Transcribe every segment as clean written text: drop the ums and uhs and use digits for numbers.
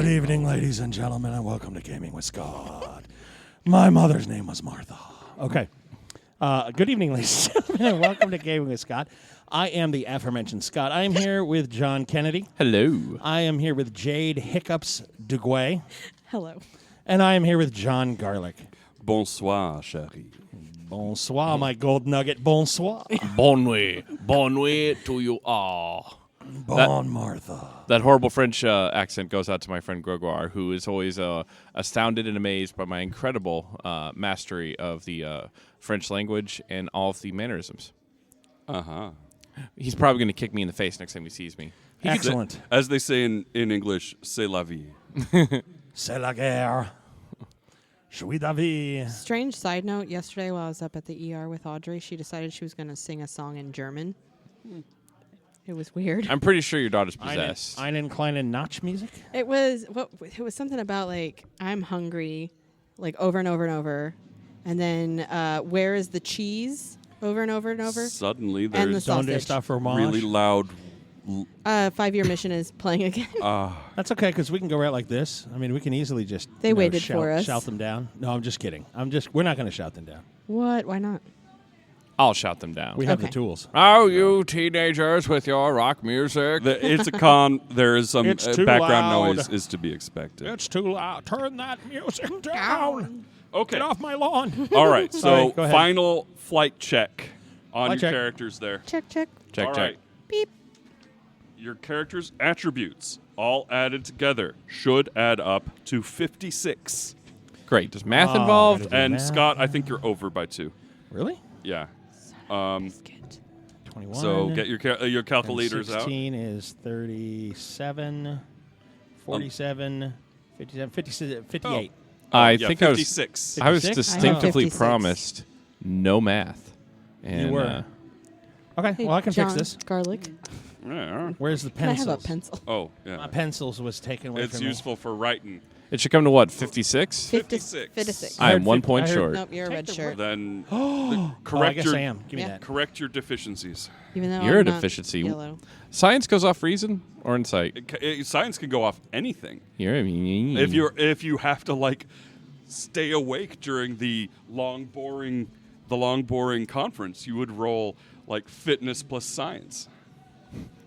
Good evening, ladies and gentlemen, and welcome to Gaming with Scott. My mother's name was Martha. Okay. Good evening, ladies and gentlemen, and welcome to Gaming with Scott. I am the aforementioned Scott. I am here with John Kennedy. Hello. I am here with Jade Hiccups Duguay. Hello. And I am here with John Garlic. Bonsoir, chérie. Bonsoir, my gold nugget. Bonsoir. Bon nuit to you all. Bon Martha. That horrible French accent goes out to my friend Gregoire, who is always astounded and amazed by my incredible mastery of the French language and all of the mannerisms. Uh-huh. He's probably going to kick me in the face next time he sees me. Excellent. As they say in English, c'est la vie. C'est la guerre. Jouis la vie. Strange side note, yesterday while I was up at the ER with Audrey, she decided she was going to sing a song in German. It was weird. I'm pretty sure your daughter's possessed. Einen kleinen Natsch music? It was something about like I'm hungry, like over and over and over. And then where is the cheese? Over and over and over. Suddenly And the there's Donde sausage. está fromage? really loud... 5-Year Mission is playing again. That's okay, because we can go right like this. I mean, we can easily just They waited for us. Shout them down. No, I'm just kidding. We're not going to shout them down. What? Why not? I'll shout them down. We have the Okay. tools. Oh, you teenagers with your rock music. It's a con. There is some It's too background loud. noise is to be expected. It's too loud. Turn that music down. Okay. Get off my lawn. All right. So All right, go ahead. final flight check on Flight your check. characters there. Check. Check, All check. right. Beep. Your character's attributes, all added together, should add up to 56. Great. Does math Oh, involved? gotta do And math. Scott, I think you're over by 2. Really? Yeah. Biscuit. 21. So get your calculators out. 16 is 37, 47, 57, 58. I Yeah, think I was 56. I was 56? distinctively 56. promised no math. And, You were. Okay, Hey, well, I can John, fix this. Garlic. Yeah. Where's the Can I have pencils? a pencil? Oh, My yeah. pencils was taken away It's from useful for writing. it should come to what, 56? 56. 56. I am 1 50 point I heard- short. Nope, you're a red shirt. Then me. I correct guess your I am. Give me Yeah. that. correct your deficiencies. Even though You're I'm a not deficiency. Yellow. Science goes off reason or insight? Science can go off anything. You're If you have to like stay awake during the long boring conference, you would roll like fitness plus science.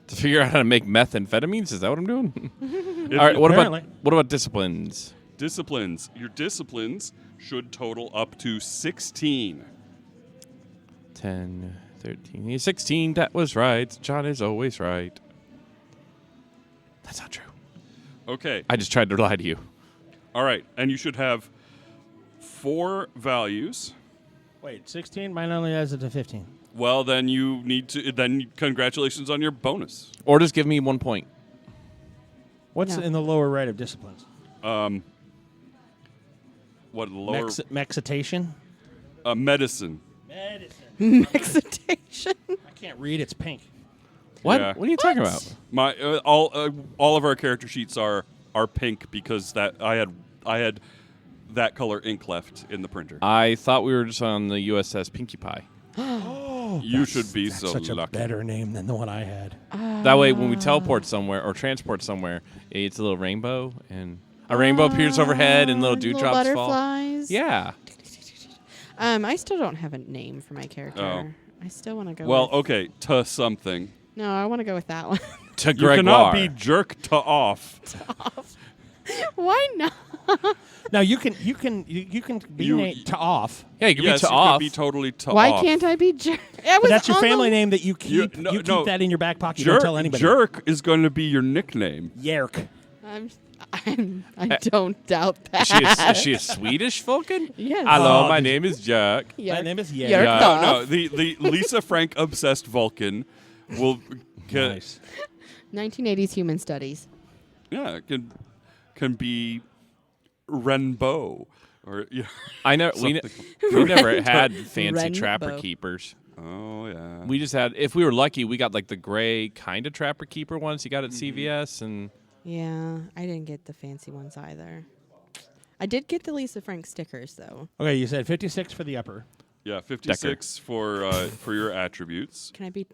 to figure out how to make methamphetamines. Is that what I'm doing? If All right. you- What Apparently. about disciplines? disciplines? Your disciplines should total up to 16. 10, 13, 16. That was right. John is always right. That's not true. Okay. I just tried to lie to you. All right, and you should have 4 values. Wait, 16? Mine only has it to 15. Well, then you need to. Then congratulations on your bonus. Or just give me 1 point. What's No. in the lower right of disciplines? What lower Mexitation? medicine? Medicine. Excitation. I can't read. It's pink. What? Yeah. What are you talking about? My all of our character sheets are pink because that I had that color ink left in the printer. I thought we were just on the USS Pinkie Pie. You should be That's so such lucky. a better name than the one I had. That way, when we teleport somewhere or transport somewhere, it's a little rainbow, and a rainbow appears overhead, and little dewdrops fall. butterflies. Yeah. I still don't have a name for my character. Oh. I still want to go. Well, with, okay, to something. No, I want to go with that one. To You Gregoire. cannot be jerk to off. Why not? Now you can be named to off. Yeah, you can Yes, be to you off. could be totally to Why off. can't I be jerk? But that's your family name that you keep. no, You keep no. that in your back pocket. You don't Jerk, tell anybody. jerk is going to be your nickname. Yerk. I don't doubt that. Is she a Swedish Vulcan? Yes. Hello, Oh, my did name is Jack. My name is Yerk. Yerk Yeah. off. No, the Lisa Frank obsessed Vulcan will get, Nice. 1980s human studies. yeah, can be Renbo or yeah. I know we never had fancy Rainbow. trapper keepers. Oh yeah. We just had, if we were lucky, we got like the gray kind of trapper keeper ones you got at CVS, and Yeah, I didn't get the fancy ones either. I did get the Lisa Frank stickers though. Okay, you said 56 for the upper. Yeah, 56 for your attributes. Can I be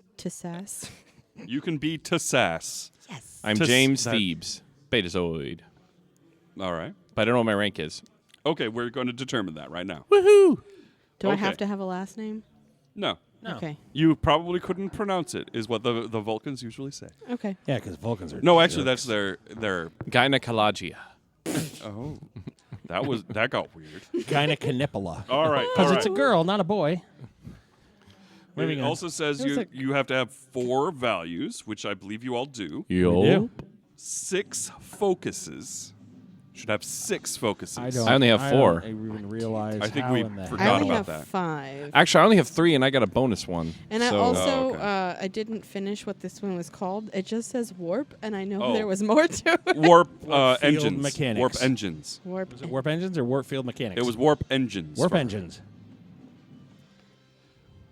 You can be to sass. Yes. I'm To James that- Thebes, Betazoid. All right. But I don't know what my rank is. Okay, we're going to determine that right now. Woohoo! Do I Okay. have to have a last name? No. No. Okay. You probably couldn't pronounce it, is what the Vulcans usually say. Okay. Yeah, because Vulcans are. No, actually, jerks. that's their. Gynecologia. Oh, that got weird. Gynecanipola. All right, Because all it's a right. girl, not a boy. It Moving on. also says It was you have to have 4 values, which I believe you all do. do. 6 focuses. Should have 6 focuses. I don't. I only have 4. don't even realize. I think how we in the forgot I hell- only about have that. 5. Actually, I only have 3, and I got a bonus one. And so, I also okay. I didn't finish what this one was called. It just says warp, and I know Oh. there was more to it. Warp Warp field engines. mechanics. Warp engines. Warp. Was it warp engines or warp field mechanics? It was warp engines. warp for- engines.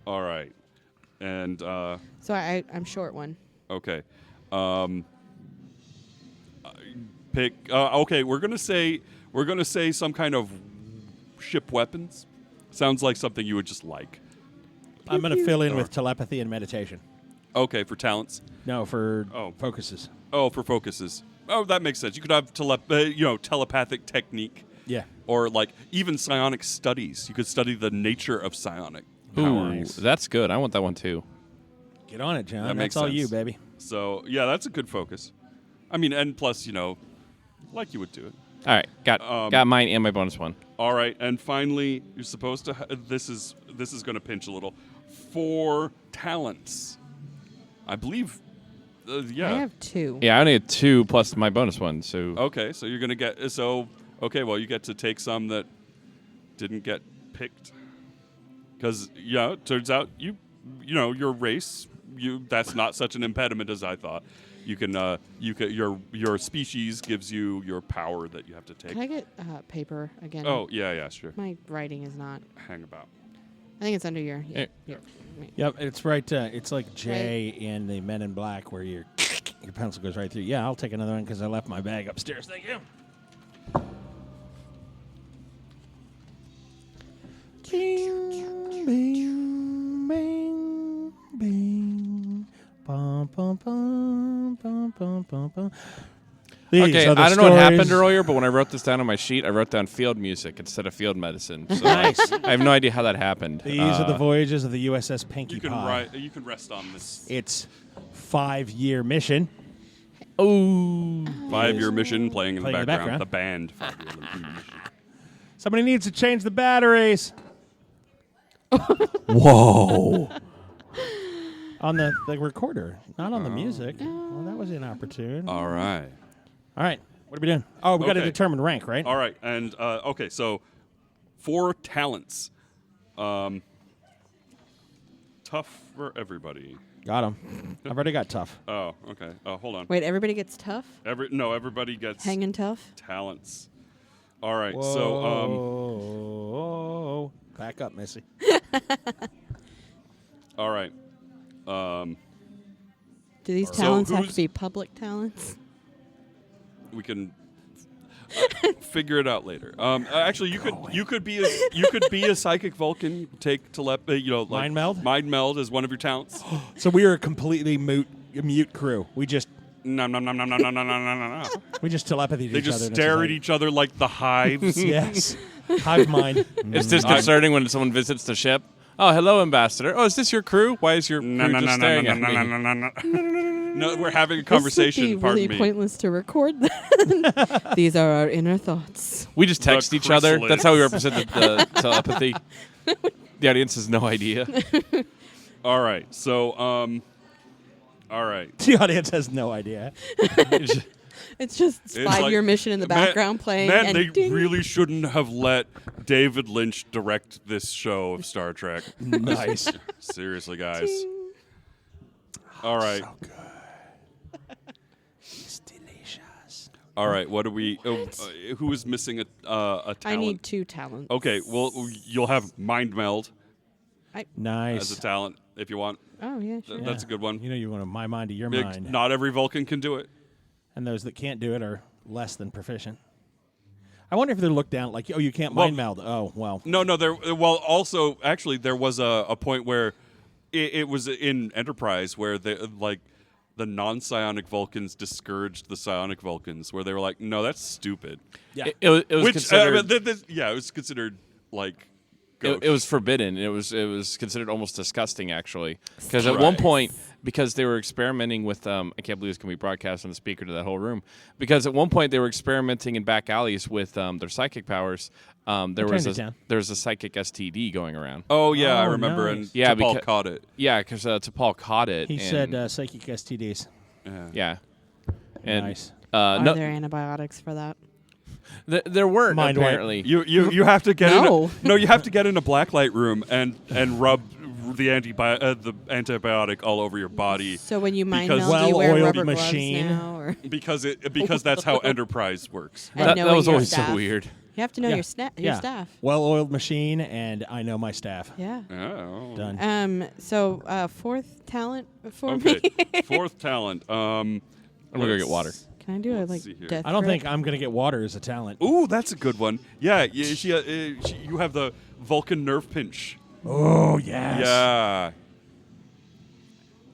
All right. And So I'm short one. okay. Pick. Okay, we're gonna say some kind of ship weapons. Sounds like something you would just like. I'm going to fill in Or- with telepathy and meditation. Okay, for talents. No, for Oh. focuses. Oh, for focuses. Oh, that makes sense. You could have telepathic technique, Yeah. or like even psionic studies. You could study the nature of psionic Ooh, powers. that's good. I want that one too. Get on it, John. That That's makes all sense. you, baby. So yeah, that's a good focus. I mean, and plus, like you would do it. All right, got mine and my bonus one. All right, and finally, you're supposed to. This is going to pinch a little. 4 talents, I believe. Yeah. I have 2. Yeah, I only had 2 plus my bonus one. So Okay, so you're gonna get Okay, well, you get to take some that didn't get picked. Because it turns out your race, that's not such an impediment as I thought. You can your species gives you your power that you have to take. Can I get paper again? Oh yeah, sure. My writing is not. Hang about. I think it's under your. Eh. your Yep, it's right. It's like Jay in the Men in Black, where your pencil goes right through. Yeah, I'll take another one because I left my bag upstairs. Thank you. Bing, bing, bing, bing. Bum, bum, bum, bum, bum, bum, bum. These okay, are the I don't know what happened stories- earlier, but when I wrote this down on my sheet, I wrote down field music instead of field medicine. So Nice. I have no idea how that happened. These are the voyages of the USS Pinkie You can Pie. You can rest on this It's 5-year mission. Oh, 5-year mission playing in the Playing in the background. The background. band 5-year mission. Somebody needs to change the batteries. Whoa. On the recorder, not on the music. Well, that was inopportune. All right. All right. What are we doing? Oh, we got to Okay. determine rank, right? All right, and okay, so 4 talents. Tough for everybody. Got him. I've already got tough. Oh, okay. Hold on. Wait, everybody gets tough? Everybody gets Hanging tough? talents. All right, Whoa. Back up, Missy. all right. Do these So talents have to who's- be public talents? We can figure it out later. Actually, you could be a psychic Vulcan. Take Mind meld? Mind meld is one of your talents. So we are a completely mute crew. We just No. we just telepathy to They each just other. stare at each other like the hives. Yes. Hive mind. it's disconcerting when someone visits the ship. Oh, hello, Ambassador. Oh, is this your crew? Why is your crew just staring at me? No, we're having a conversation. This would be Pardon really me. pointless to record that. These are our inner thoughts. We just text each other. chrysalis. That's how we represent the telepathy. The audience has no idea. All right. So, all right. The audience has no idea. It's just It's 5-year like- mission in the Man- background playing. Man, and they ding. really shouldn't have let David Lynch direct this show of Star Trek. Nice. Seriously, guys. All right. So good. It's delicious. All right. What do we? Who is missing a talent? I need 2 talents. Okay. Well, you'll have mind meld Nice. as a talent if you want. Oh, yeah, sure. Yeah. That's a good one. You know, you want to my mind to your mind. Not every Vulcan can do it. And those that can't do it are less than proficient. I wonder if they're looked down like, oh, you can't mind meld. Oh, well. No. Well, also, actually, there was a point where it was in Enterprise where they the non-psionic Vulcans discouraged the psionic Vulcans, where they were like, "No, that's stupid." Yeah. It was Which, considered. it was considered like. It was forbidden. It was considered almost disgusting, actually, because at Right. one point, because they were experimenting with, I can't believe it's going to be broadcast on the speaker to that whole room, because at one point they were experimenting in back alleys with their psychic powers. There was a psychic STD going around. Oh yeah, I Oh, remember, nice. and Yeah, T'Pol becau- caught it. Yeah, because T'Pol caught it. He and, said psychic STDs. yeah, and Nice. Are no, there antibiotics for that? there weren't Mind wipe. apparently. You have to get No. you have to get in a blacklight room and rub the antibiotic all over your body So when you mind Because- meld, do you wear Well-oiled rubber machine. gloves now? Or because that's how Enterprise works. and That knowing was your always staff. so weird. You have to know Yeah. your staff. Well-oiled machine, and I know my staff. Yeah. Oh. Done. So fourth talent for Okay. me. Fourth talent. I'm gonna go get water. Can I do a Let's see here. death I don't grip? think I'm gonna get water as a talent. Ooh, that's a good one. Yeah, you have the Vulcan nerve pinch. Oh yes. Yeah.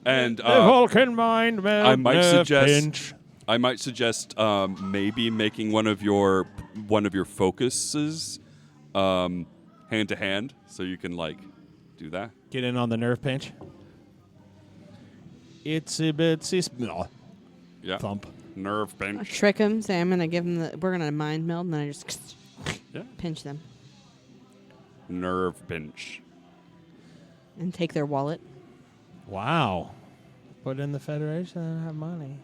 And The Vulcan mind meld. I might nerve suggest- pinch. I might suggest maybe making one of your focuses hand to hand, so you can like do that. Get in on the nerve pinch. Itsy bitsy Yeah. thump. Nerve I'll pinch. trick them. Say I'm gonna give them we're gonna mind meld, and then I just Yeah. pinch them Nerve pinch. and take their wallet. Wow. Put in the Federation and have money.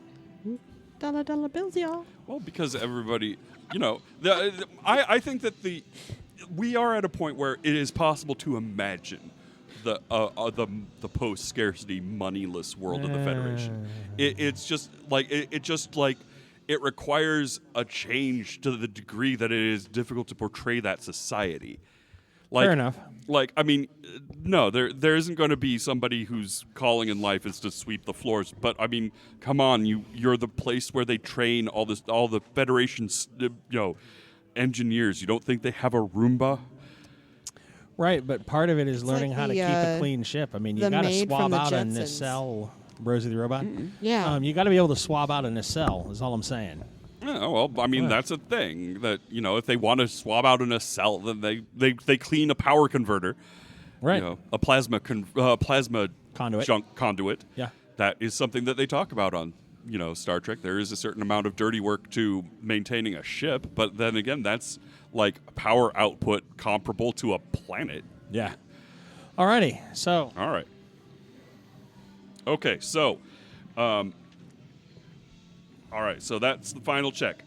Dollar bills, y'all. Well, because everybody, I think that we are at a point where it is possible to imagine the post-scarcity, moneyless world of the Federation. It's just like it requires a change to the degree that it is difficult to portray that society. Like, Fair enough. Like, I mean, no, there isn't going to be somebody whose calling in life is to sweep the floors. But I mean, come on, you're the place where they train all the Federation's engineers. You don't think they have a Roomba? Right, but part of it is learning like how to the, keep a clean ship. I mean, you the got to maid swab from the out a Jetsons. nacelle. Rosie the robot. Yeah. You got to be able to swab out a nacelle. Is all I'm saying. Yeah, well, I mean, What? that's a thing that if they want to swab out in a cell, then they clean a power converter, Right. a plasma Conduit. conduit. Yeah. That is something that they talk about on Star Trek. There is a certain amount of dirty work to maintaining a ship, but then again, that's like power output comparable to a planet. Yeah. Alrighty. So All right. Okay, so, all right, so that's the final check.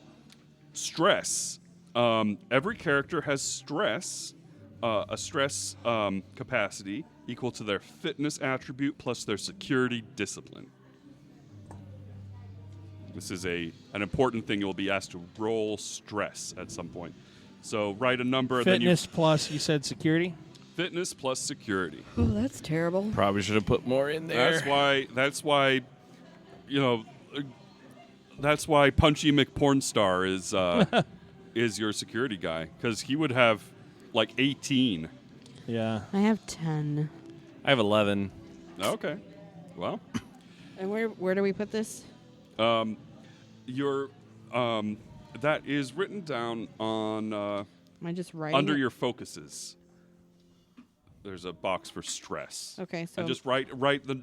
Stress. Every character has stress, a stress capacity equal to their fitness attribute plus their security discipline. This is an important thing. You'll be asked to roll stress at some point. So write a number. fitness plus, you said security. Fitness plus security. Oh, that's terrible. Probably should have put more in there. That's why, that's why Punchy McPornstar is your security guy, because he would have like 18. Yeah. I have 10. I have 11. Okay, well, And where do we put this? your that is written down on Am I just writing under it? your focuses. There's a box for stress. Okay, so And just write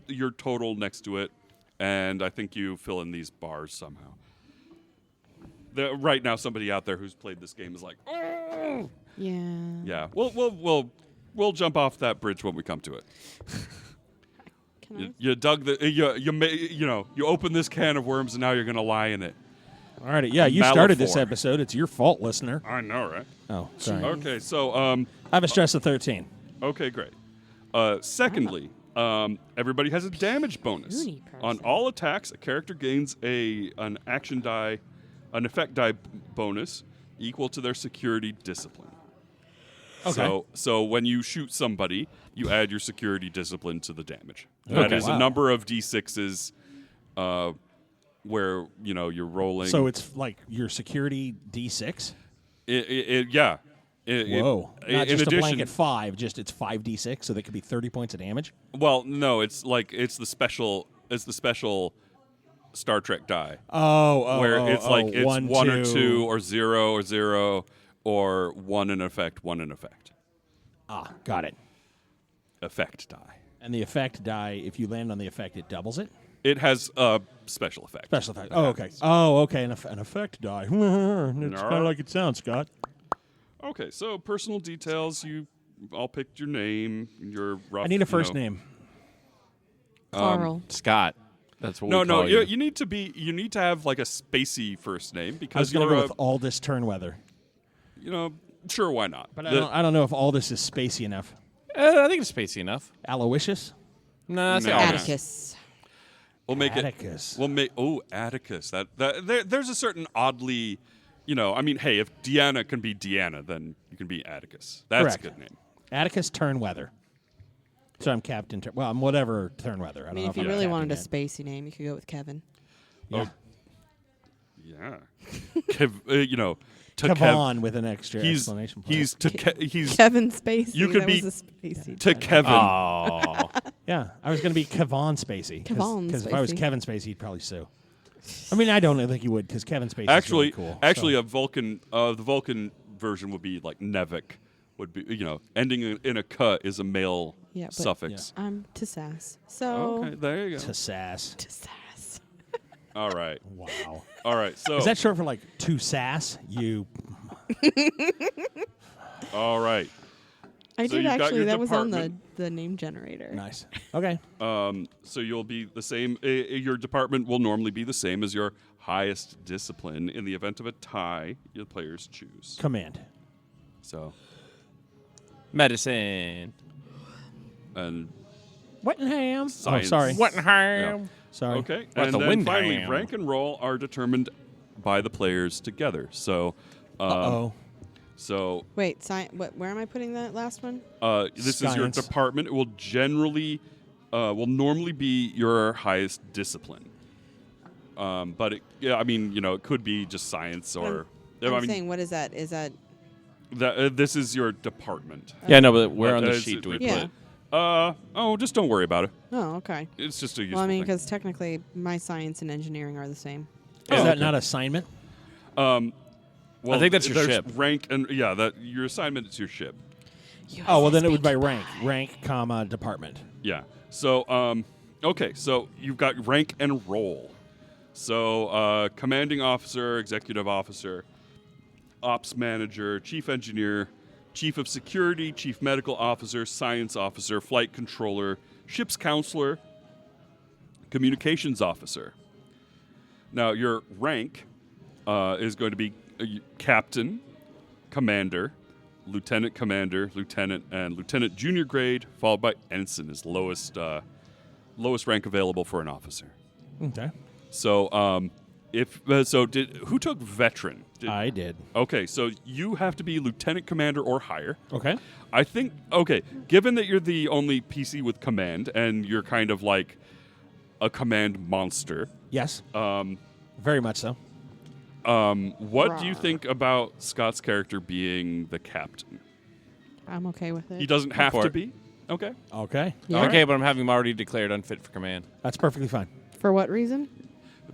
your total next to it, and I think you fill in these bars somehow. Right now, somebody out there who's played this game is like, oh! yeah. Yeah. We'll jump off that bridge when we come to it. Can I? You dug the you open this can of worms and now you're gonna lie in it. Alrighty. Yeah, you started this Malafor. episode. It's your fault, listener. I know, right? Oh, sorry. Okay, so I have a stress of 13. okay, great. Secondly, everybody has a damage bonus. Loony On person. all attacks, a character gains an action die, an effect die bonus equal to their security discipline. Okay. So when you shoot somebody, you add your security discipline to the damage. Okay. That is Wow. a number of d6s where you're rolling. So it's like your security D6. Yeah. Whoa. Not in just a addition, blanket 5, just it's 5d6, so that could be 30 points of damage. well, no, it's the special Star Trek die. Where it's like it's 1, 1 or 2 or 0 or 0 or 1 in effect, 1 in effect. Ah, got it. Effect die. And the effect die, if you land on the effect, it doubles it? It has a special effect. Special effect. Oh, okay. Oh, okay. An effect die. It's kind of like it sounds, Scott. Okay, so personal details. You all picked your name, your rough. I need a first name. Carl. Scott. That's what No, we call no, you. you need to have like a spacey first name I was because going to you're go with Aldous Turnweather. sure, why not? But I don't know if Aldous is spacey enough. I think it's spacey enough. Aloysius? Nah, say Nah. Aldous. Atticus. We'll make Atticus. Atticus. There's a certain oddly, hey, if Deanna can be Deanna, then you can be Atticus. That's Correct. a good name. Atticus Turnweather. So I'm Captain I'm whatever Turnweather. I I don't mean, know if you I'm really Captain wanted a yet. spacey name, you could go with Kevin. Yeah. Yeah. to Kevon with an extra he's explanation point. he's Kevin Spacey. You could that be was a spacey. to joke. Kevin. Oh. Yeah, I was going to be Kevon Spacey. Kevon Because if I was Spacey. Kevin Spacey, he'd probably sue. I mean, I don't think he would because Kevin Spacey Actually, is really cool. actually, so. a Vulcan. The Vulcan version would be like Nevik. Would be ending in a "k" is a male Yeah, but- suffix. I'm to sass. So Okay, there you go. To sass. to sass. All right, Wow. all right. So Is that short for like to sass? You. all right. I So did you've got actually. your That was on department. the name generator. Nice. Okay. So you'll be the same. Your department will normally be the same as your highest discipline. In the event of a tie, your players choose. Command. So Medicine. and Wettenham. Science. Oh, sorry. Wettenham. Sorry. okay, What and the then wind finally, ham. rank and roll are determined by the players together. So, Uh-oh. so Wait, where am I putting that last one? this is your Science. department. It will normally be your highest discipline. But it could be just science or. I'm saying, what is that? Is that This is your department. Yeah, no, but where on the Is sheet it- do we Yeah. put it? Just don't worry about it. Oh, okay. It's just a useful Well, I mean, thing. because technically, my science and engineering are the same. Is Oh, that okay. not assignment? Well, I think that's your there's ship. rank and that your assignment is your ship. Oh, well, then it would be rank, comma, department. Yeah. So okay, so you've got rank and role. So commanding officer, executive officer, ops manager, chief engineer, chief of security, chief medical officer, science officer, flight controller, ship's counselor, communications officer. Now, your rank is going to be captain, commander, lieutenant, and lieutenant junior grade, followed by ensign is lowest rank available for an officer. Okay. So, who took veteran? I did. Okay, so you have to be lieutenant commander or higher. Okay. I think, given that you're the only PC with command and you're kind of like a monster, Yes. Very much so. what do you think about Scott's character being the captain? I'm okay with it. He doesn't have for to it. be? Okay. Okay. Yeah. Okay, but I'm having him already declared unfit for command. That's perfectly fine. For what reason?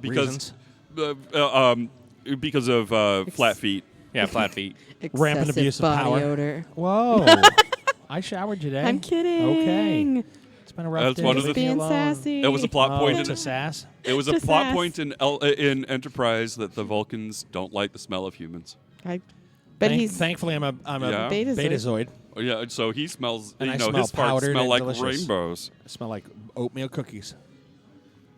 Reasons. Because of flat feet. Yeah, flat feet. Rampant Excessive abuse of body power. odor. Whoa. I showered today. I'm kidding. Okay. It's been a rough That's day. one of Leave the- me Being alone. sassy. It was a plot point. To sass. It was a To plot sass. point in Enterprise that the Vulcans don't like the smell of humans. But he's Thankfully, I'm a Yeah. Betazoid. betazoid. Oh, yeah, so he smells. And I his smell farts powdered smell and like delicious. rainbows. I smell like oatmeal cookies.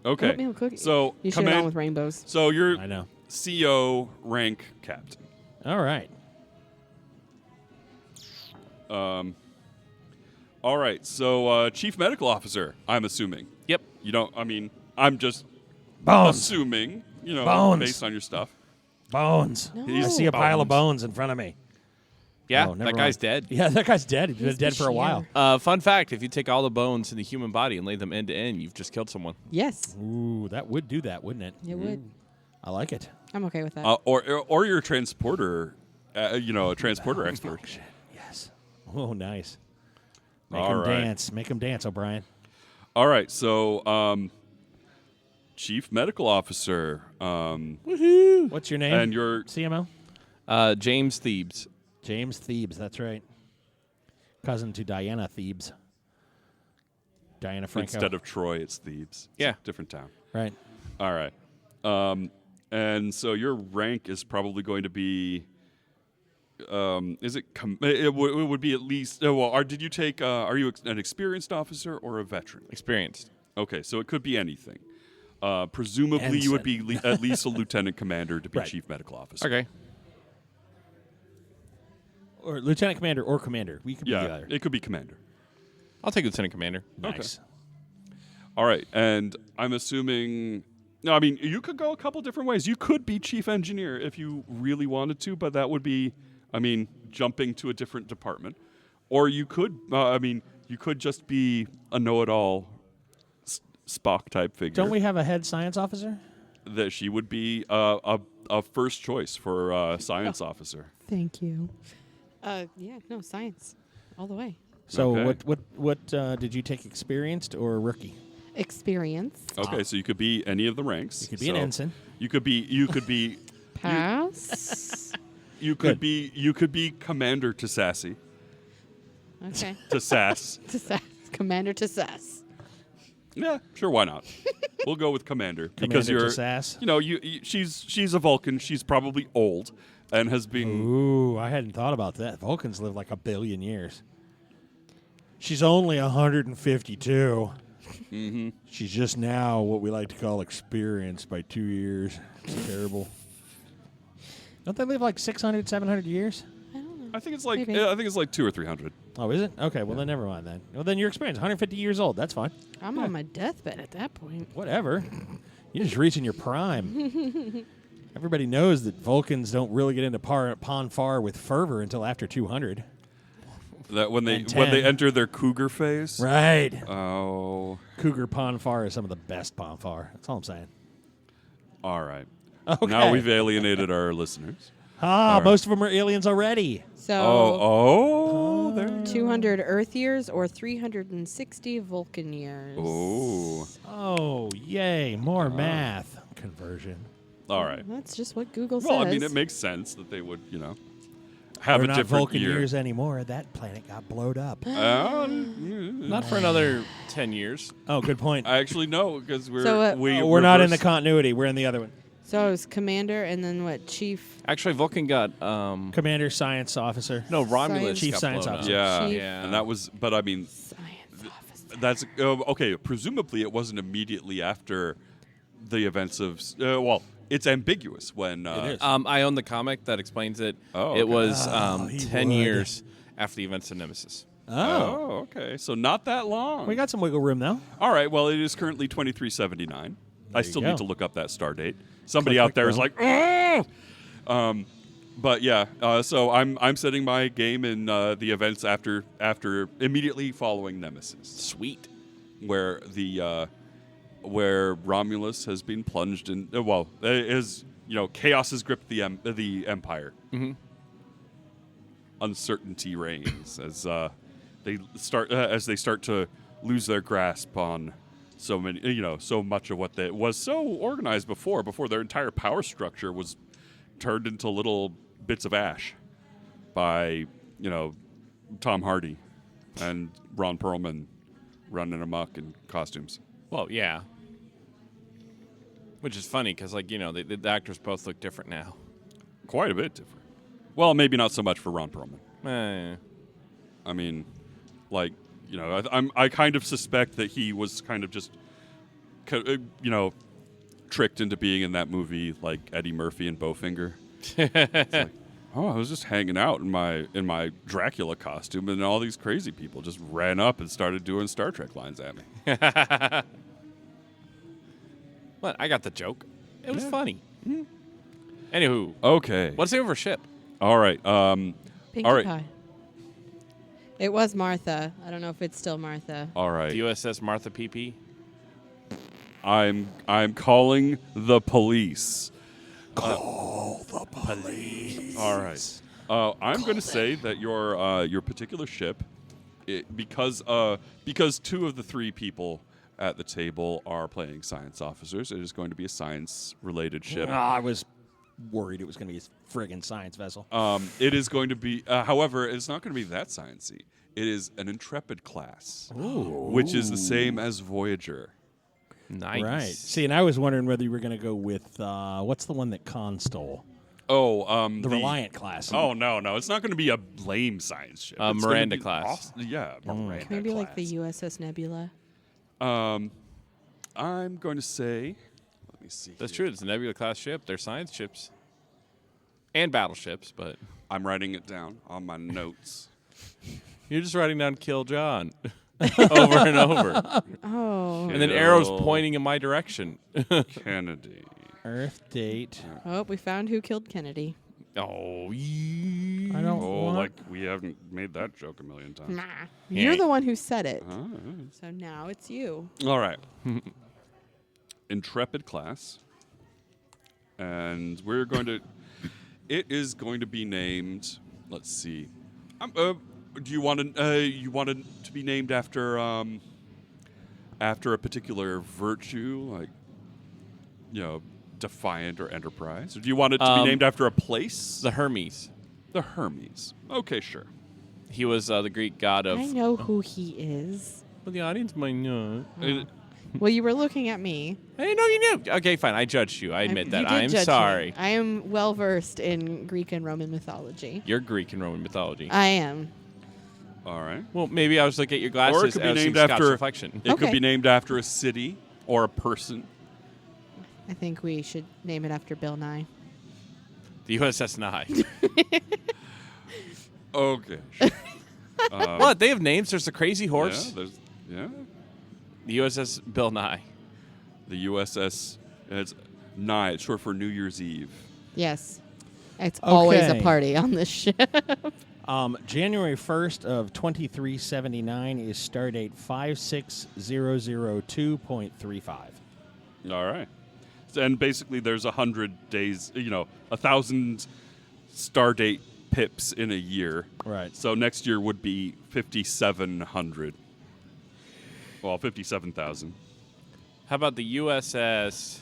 Okay. oatmeal cookie. So You should have gone with rainbows. So you're I know. CO rank captain. All right. All right. So chief medical officer. I'm assuming. Yep. You don't. I mean, I'm just Bones. assuming. Bones. Based on your stuff. Bones. No. I see a pile of bones in front of me. Yeah, Oh, never that guy's mind. dead. Yeah, that guy's dead. He's been He's dead the for a while. shear. Fun fact, if you take all the bones in the human body and lay them end to end, you've just killed someone. Yes, Ooh, that would do that, wouldn't it? it would. I like it. I'm okay with that. Or your transporter. A transporter expert. Function. Yes. Oh, nice. Make All him right. dance. Make him dance, O'Brien. All right. So Chief Medical Officer. Woohoo! What's your name? And your CMO? James Thebes. James Thebes, that's right. Cousin to Diana Thebes. Diana Franco. instead of Troy, it's Thebes. It's Yeah. a different town. Right. All right. And so your rank is probably going to be. Is it? It would be at least. Did you take? Are you an experienced officer or a veteran? Experienced. Okay, so it could be anything. Presumably, you would be at least a lieutenant commander to be Right. chief medical officer. Okay. Or lieutenant commander or commander. We could be Yeah, either. it could be commander. I'll take lieutenant commander. Nice. All right, and I'm assuming. No, I mean you could go a couple different ways. You could be chief engineer if you really wanted to, but that would be, jumping to a different department. Or you could, you could just be a know-it-all Spock type figure. Don't we have a head science officer? That she would be a first choice for science officer. Thank you. No, science, all the way. So Okay. what did you take, experienced or rookie? Experience. Okay, so you could be any of the ranks. You could be an So ensign. You could be Pass. you could be commander to Sassy. Okay. To Sass. To Sass. Commander to Sass. Yeah, sure, why not? We'll go with commander because Commander you're to Sass. You know, she's a Vulcan. She's probably old and has been Ooh, I hadn't thought about that. Vulcans live like 1 billion years. She's only 152. Mm-hmm. She's just now what we like to call experienced by 2 years. It's terrible. Don't they live like 600, 700 years? I don't know. I think it's like Maybe. 200 or 300. Oh, is it? Okay, well then never mind then. Well then you're experienced, 150 years old. That's fine. I'm on my deathbed at that point. Whatever. You're just reaching your prime. Everybody knows that Vulcans don't really get into Pon farr with fervor until after 200. That when they And when they 10. enter their cougar phase. Right. Oh, Cougar Pon farr is some of the best Pon farr. That's all I'm saying. all right. Okay. Now we've alienated our listeners. Ah, All right. most of them are aliens already. So There you go. 200 Earth years or 360 Vulcan years. Oh, Oh, yay. More math conversion. all right. That's just what Google says. Well, I mean, it makes sense that they would, have We're a not different Vulcan year. years anymore. That planet got blowed up. Not for another 10 years. Oh, good point. I actually know because we're So, We're not in the continuity. We're in the other one. So it was commander and then what? Chief. Actually, Vulcan got Commander, Science Officer. no Romulus. Science- Chief got Science blown up. Officer. Yeah, Chief. Yeah. and that was. But I mean, Science officer. that's okay. Presumably, it wasn't immediately after the events of. It's ambiguous when. It is. I own the comic that explains it. Oh, okay. It was he 10 would. years after the events of Nemesis. Oh. okay. So not that long. We got some wiggle room, though. All right. Well, it is currently 2379. I you still go. need to look up that star date. Somebody Click, out click, there is go. like, "Ugh!" But yeah. So I'm setting my game in the events after immediately following Nemesis, Sweet. where the where Romulus has been plunged in. Chaos has gripped the Empire. Mm-hmm. Uncertainty reigns as they start to lose their grasp on so much of what was so organized before their entire power structure was turned into little bits of ash by Tom Hardy and Ron Perlman running amok in costumes. Well, yeah. Which is funny because, the actors both look different now. Quite a bit different. Well, maybe not so much for Ron Perlman. Eh. I mean, I kind of suspect that he was kind of just, tricked into being in that movie like Eddie Murphy and Bowfinger. It's like, oh, I was just hanging out in my Dracula costume, and all these crazy people just ran up and started doing Star Trek lines at me. But I got the joke. It was funny. Anywho, Okay. what's the over ship? All right. Pinkie all right. Pie. It was Martha. I don't know if it's still Martha. All right. The USS Martha PP. I'm calling the police. Call the police. All right. I'm going to say that your particular ship, because two of the three people at the table are playing science officers. It is going to be a science-related ship. I was worried it was going to be a friggin' science vessel. It is going to be, however, it's not going to be that sciencey. It is an Intrepid class, which is the same as Voyager. Nice. Right. See, and I was wondering whether you were going to go with what's the one that Khan stole? Oh, The Reliant class. Oh no, it's not going to be a lame science ship. It's Miranda gonna be class. Miranda Maybe class. like the USS Nebula. I'm going to say, let me see. That's here. true. It's a Nebula class ship. They're science ships and battleships, but I'm writing it down on my notes. you're just writing down "Kill John" over and over, Oh. and then arrows pointing in my direction. Kennedy. Earth date. Oh, we found who killed Kennedy. Oh, I don't want. Like we haven't made that joke a million times. Nah. You're the one who said it. Oh, So now it's you. all right. Intrepid class. And we're going to... It is going to be named... Let's see. Do you want it to be named after a particular virtue, like, Defiant or Enterprise? Or do you want it to be named after a place? the Hermes. The Hermes. Okay, sure. He was the Greek god of. I know who he is. Well, the audience might know. Well, you were looking at me. I didn't know you knew. Okay, fine. I judged you. I admit You that. did I'm judge me. sorry. I am well versed in Greek and Roman mythology. You're Greek and Roman mythology. I am. All right. Well, maybe I was looking at your glasses. Or it could be and I was named seeing Scott's after... reflection. It could Okay. be named after a city or a person. I think we should name it after Bill Nye. The USS Nye. Okay. Sure. What? They have names. There's the Crazy Horse. Yeah. The USS Bill Nye. The USS. It's Nye. It's short for New Year's Eve. Yes. It's always a Okay. party on this ship. January 1st of 2379 is stardate 56002.35. All right. And basically, there's 100 days. 1,000 stardate pips in a year. Right. So next year would be 5,700. Well, 57,000. How about the USS?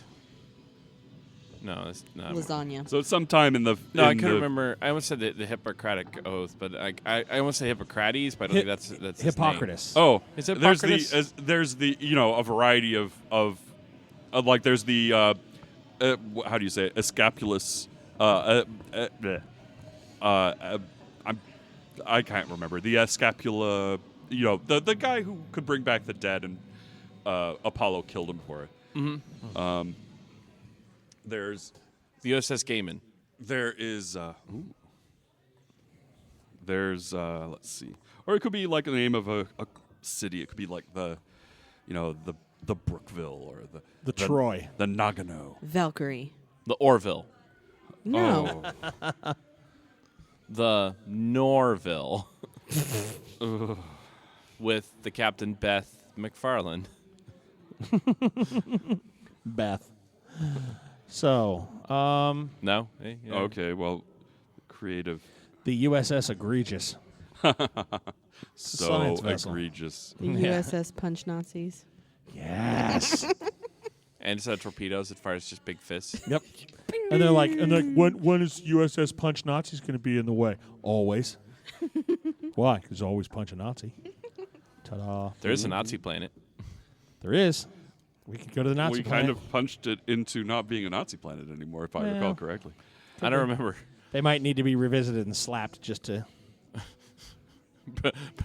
No, it's not. Lasagna. So it's sometime in the. No, I in couldn't the- remember. I almost said the Hippocratic Oath, but I almost say Hippocrates, but I don't think that's his name. Hippocrates. Oh, Is it there's Hippocrates? there's the a variety of like there's the how do you say it? Escapulus I can't remember the scapula. The guy who could bring back the dead, and Apollo killed him for it. Mm-hmm. There's The USS Gaiman. there's let's see, or it could be like the name of a city. It could be like the Brookville or The Troy. the Nagano. Valkyrie. The Orville. No. Oh. The Norville. With the Captain Beth McFarland. Beth. So, No? Hey, yeah. Okay, well, creative. the USS Egregious. So science vessel. egregious. The Yeah. USS Punch Nazis. Yes. And it's torpedoes. It fires just big fists. Yep. And they're like, when is USS Punch Nazis going to be in the way? Always. Why? Because always punch a Nazi. Ta-da. There is a Nazi planet. There is. We could go to the Nazi We planet. kind of punched it into not being a Nazi planet anymore, if I Well. recall correctly. I don't remember. They might need to be revisited and slapped just to.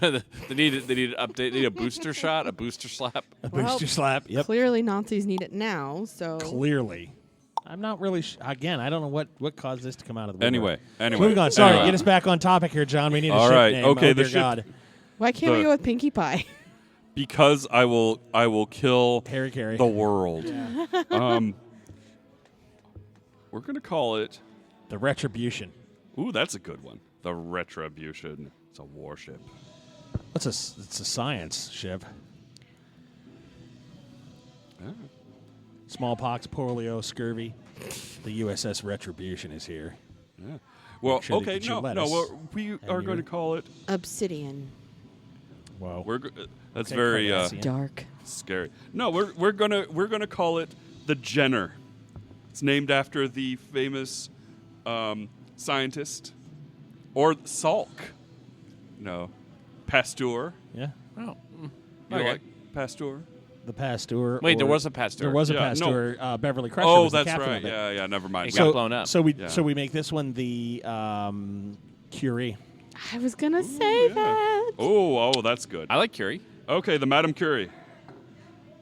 But they need an update. They need a booster shot, a booster slap. A Well, booster slap. Yep. Clearly, Nazis need it now. So Clearly. I'm not really. Again, I don't know what caused this to come out of the woodwork. Anyway. Moving on. Sorry, Anyway. get us back on topic here, John. We need a All ship right, name. okay, Oh, the dear ship- God. why can't we The- go with Pinkie Pie? Because I will kill Harry Carey. the world. We're gonna call it. The Retribution. Ooh, that's a good one. The Retribution. It's a warship. It's a science ship. Yeah. Smallpox, polio, scurvy. The USS Retribution is here. Yeah. Well, sure they okay, get your no, lettuce we and are going your- to call it. Obsidian. Wow. That's Okay, very Cardassian. Dark. scary. No, we're gonna call it the Jenner. It's named after the famous scientist, or Salk. No, Pasteur. Yeah. Oh. You Okay. like Pasteur? The Pasteur. Wait, there or- was a Pasteur. There was a Yeah, Pasteur. Beverly Crusher Oh, was the that's captain right. of it. Yeah, never mind. It got blown up. So Yeah. we make this one the Curie. I was gonna say yeah. that. Oh, that's good. I like Curie. Okay, the Madame Curie.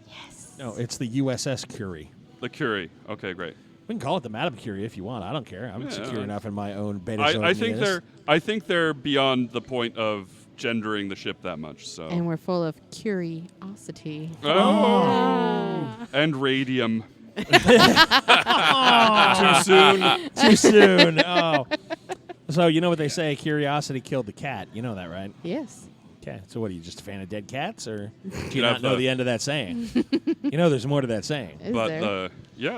Yes. No, it's the USS Curie. The Curie. Okay, great. We can call it the Madam Curie if you want. I don't care. I'm Yeah. secure enough in my own beta. I think they're beyond the point of gendering the ship that much. So. And we're full of curiosity. Oh. And radium. Too soon. Too soon. Oh. So you know what they say? Curiosity killed the cat. You know that, right? Yes. Okay. So what are you, just a fan of dead cats, or do you Yeah, not know the end of that saying? You know, there's more to that saying. Is But there?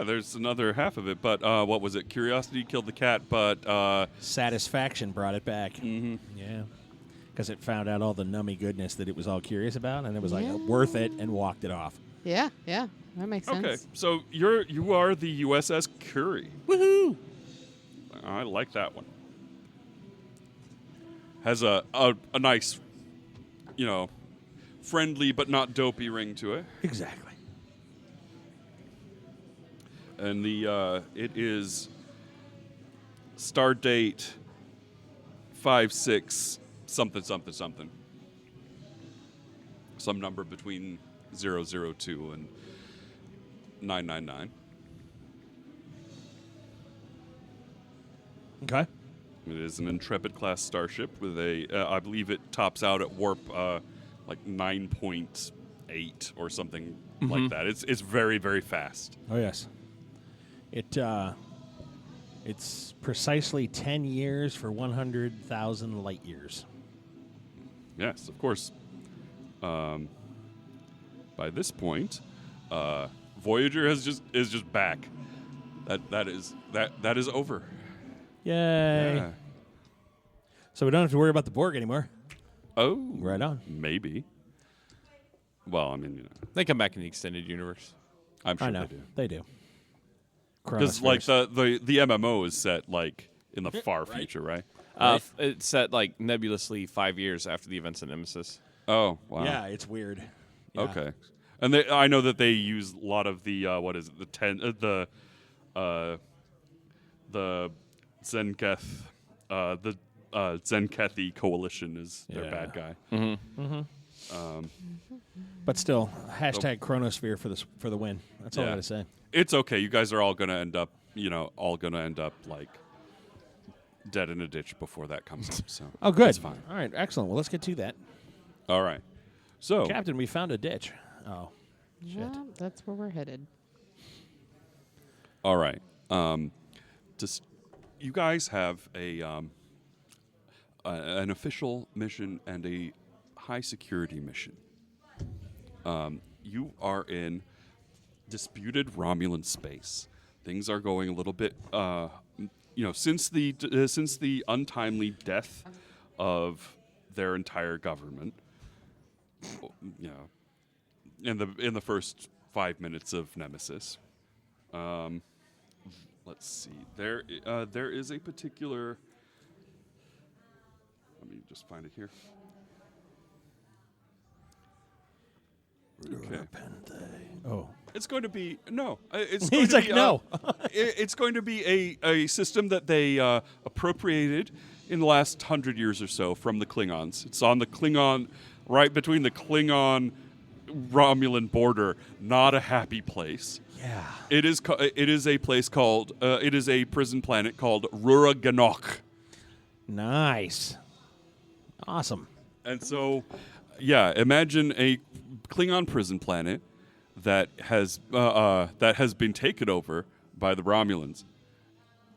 there's another half of it. But what was it? Curiosity killed the cat. But Satisfaction brought it back. Mm-hmm. Yeah. Because it found out all the nummy goodness that it was all curious about, and it was like Yeah. worth it, and walked it off. Yeah. That makes sense. okay, so you are the USS Curie. Woohoo! I like that one. Has a nice, friendly but not dopey ring to it. Exactly. And it is star date 56 something. Some number between 002 and 999. Okay. It is an Intrepid class starship with I believe it tops out at warp like 9.8 or something like that. It's very, very fast. Oh yes. It's precisely 10 years for 100,000 light years. Yes, of course. By this point, Voyager is just back. That is over. Yay! Yeah. So we don't have to worry about the Borg anymore. Oh, Right on. maybe. Well, I mean, They come back in the extended universe. I'm sure I know they do. they do. Because like Chronospheres. the MMO is set like in the far future, right? It's set like nebulously 5 years after the events of Nemesis. Oh, wow. Yeah, it's weird. Yeah. Okay. And I know that they use a lot of the the Zenketh Zenkethi coalition is their Yeah. bad guy. But still, hashtag Chronosphere for the win. That's all I Yeah. gotta say. It's okay. You guys are all gonna end up, like dead in a ditch before that comes up. So Oh, good. It's fine. All right, excellent. Well, let's get to that. All right. So Captain, we found a ditch. Oh, shit. Yeah, that's where we're headed. all right. You guys have an official mission and a high security mission. You are in disputed Romulan space. Things are going a little bit, since the untimely death of their entire government. In the first 5 minutes of Nemesis. Let's see. There is a particular. Let me just find it here. Okay. Oh. It's going to be no. It's He's going to like, be, no. It's going to be a system that they appropriated in the last 100 years or so from the Klingons. It's on the Klingon, right between the Klingon Romulan border. Not a happy place. Yeah. It is a place called. It is a prison planet called Rura Ganok. Nice. Awesome. And so, yeah, imagine a Klingon prison planet that has been taken over by the Romulans.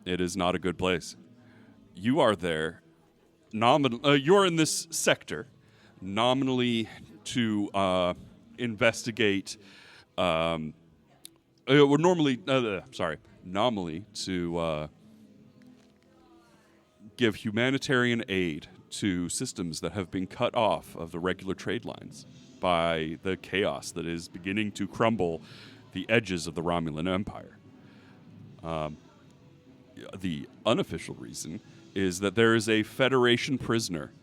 It is not a good place. You are there. You're in this sector, nominally to investigate. Nominally to give humanitarian aid to systems that have been cut off of the regular trade lines by the chaos that is beginning to crumble the edges of the Romulan Empire. The unofficial reason is that there is a Federation prisoner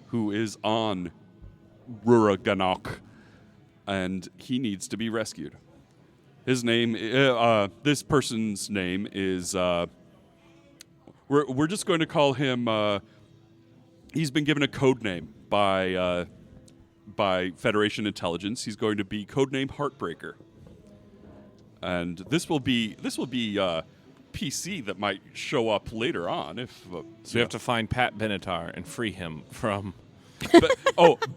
who is on Rura Ganok, and he needs to be rescued. His name, this person's name is, we're just going to call him, he's been given a code name by Federation intelligence. He's going to be codename Heartbreaker. And this will be PC that might show up later on. If So we have to find Pat Benatar and free him from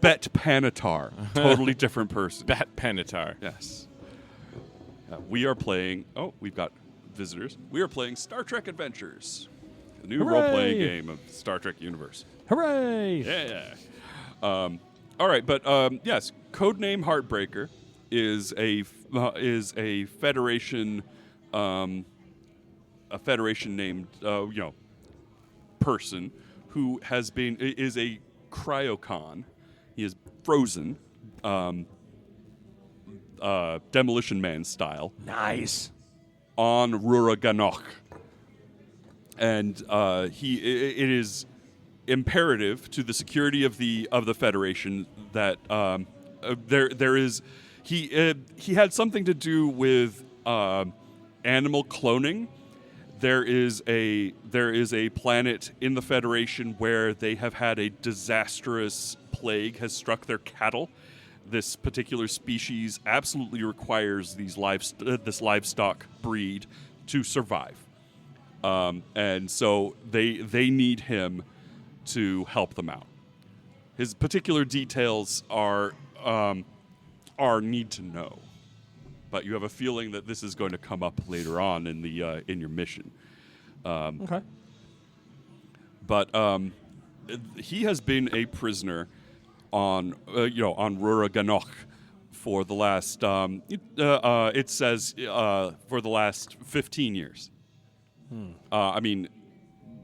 Bet Panatar, totally different person. Bat Benatar. Yes. We are playing. Oh, we've got visitors. We are playing Star Trek Adventures, the new Hooray! role-playing game of Star Trek universe. Hooray! Yeah. All right, but yes, codename Heartbreaker is a Federation named person who is a cryocon. He is frozen, Demolition Man style, Nice. on Rura Ganok, and it is imperative to the security of the Federation that he had something to do with animal cloning. There is a planet in the Federation where they have had a disastrous plague has struck their cattle. This particular species absolutely requires this livestock breed to survive, and so they need him to help them out. His particular details are need to know, but you have a feeling that this is going to come up later on in your mission. Okay. But he has been a prisoner on Rura Ganok for the last it says for the last 15 years. I mean,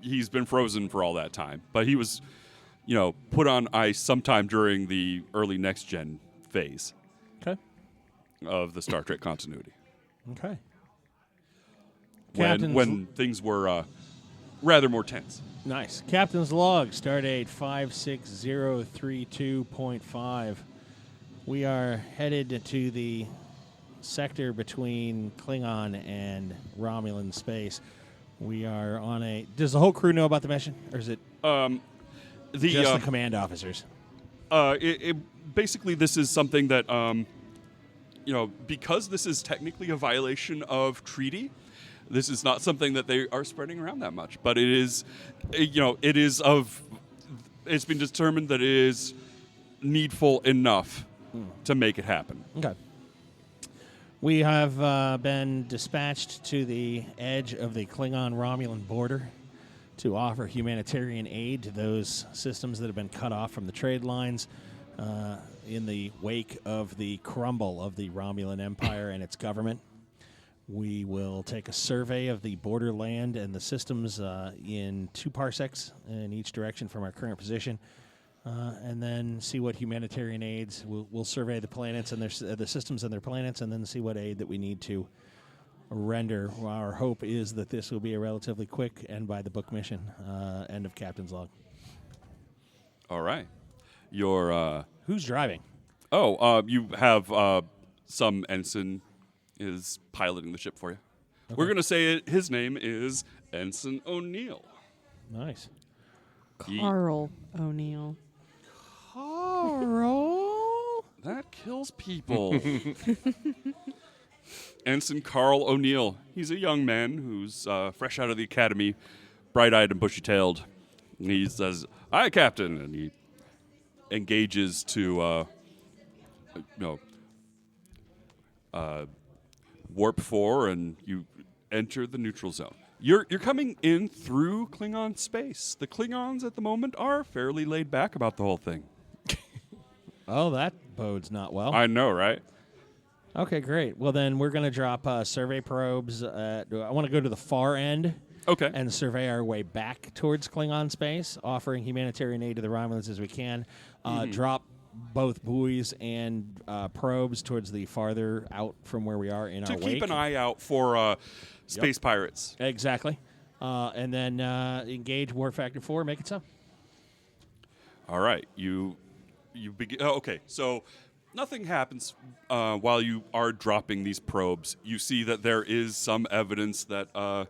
he's been frozen for all that time, but he was put on ice sometime during the early next gen phase Okay. of the Star Trek continuity, Okay. when things were rather more tense. Nice. Captain's log, stardate 56032.5. We are headed to the sector between Klingon and Romulan space. We are on a... Does the whole crew know about the mission? Or is it just the command officers? Basically, this is something that, because this is technically a violation of treaty, this is not something that they are spreading around that much. But it is, it's been determined that it is needful enough to make it happen. Okay. We have been dispatched to the edge of the Klingon-Romulan border to offer humanitarian aid to those systems that have been cut off from the trade lines in the wake of the crumble of the Romulan Empire and its government. We will take a survey of the borderland and the systems in 2 parsecs in each direction from our current position, and then see what humanitarian aids. We'll survey the planets and the systems and their planets, and then see what aid that we need to render. Our hope is that this will be a relatively quick and by-the-book mission. End of Captain's log. All right. Your Who's driving? you have some ensign is piloting the ship for you. Okay. We're going to say his name is Ensign O'Neill. Nice. Carl O'Neill. Carl? That kills people. Ensign Carl O'Neill. He's a young man who's fresh out of the academy, bright-eyed and bushy-tailed. And he says, "Hi, Captain," and he engages to, warp 4, and you enter the neutral zone. You're coming in through Klingon space. The Klingons at the moment are fairly laid back about the whole thing. Oh, that bodes not well. I know, right? Okay, great. Well, then we're going to drop survey probes. I want to go to the far end Okay. and survey our way back towards Klingon space, offering humanitarian aid to the Romulans as we can. Drop both buoys and probes towards the farther out from where we are in To our keep wake. an eye out for space pirates. Exactly. And then engage War Factor 4, make it so. All right. You begin. Oh, okay. So nothing happens while you are dropping these probes. You see that there is some evidence that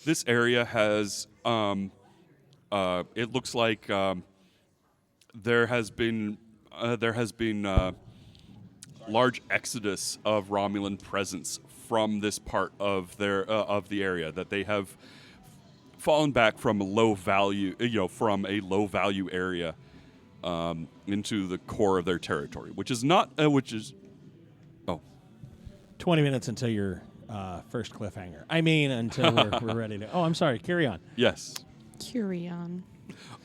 this area has. It looks like there has been large exodus of Romulan presence from this part of the area, that they have fallen back from a low value area into the core of their territory, which is 20 minutes until your first cliffhanger. I mean, until we're ready to. Oh, I'm sorry. Carry on. yes. Curion.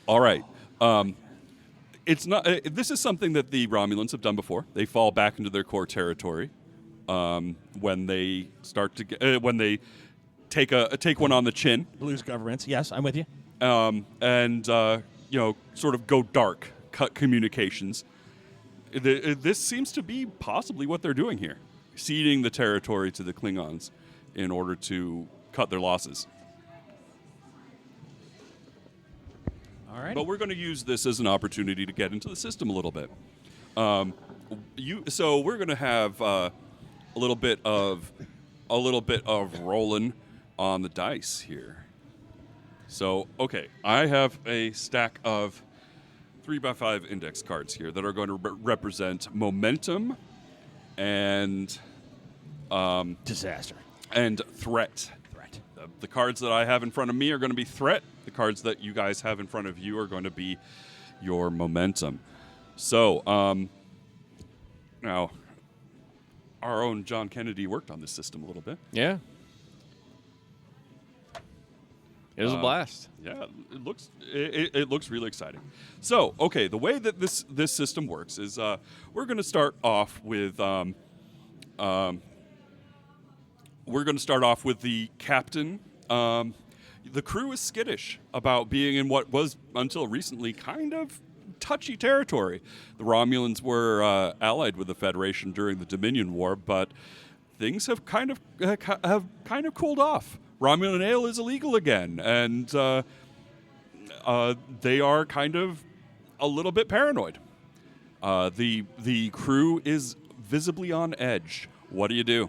All right. It's not. This is something that the Romulans have done before. They fall back into their core territory when they start to when they take one on the chin. Lose governments. Yes, I'm with you. And sort of go dark, cut communications. This seems to be possibly what they're doing here, ceding the territory to the Klingons in order to cut their losses. All right. But we're going to use this as an opportunity to get into the system a little bit. So we're going to have a little bit of rolling on the dice here. So, okay, I have a stack of 3x5 index cards here that are going to represent momentum and disaster. and threat. The cards that I have in front of me are going to be threat. The cards that you guys have in front of you are going to be your momentum. So, now, our own John Kennedy worked on this system a little bit. Yeah. It was a blast. Yeah, it looks really exciting. So, okay, the way that this system works is we're going to start off with the captain. The crew is skittish about being in what was until recently kind of touchy territory. The Romulans were allied with the Federation during the Dominion War, but things have kind of cooled off. Romulan ale is illegal again, and they are kind of a little bit paranoid. The crew is visibly on edge. What do you do?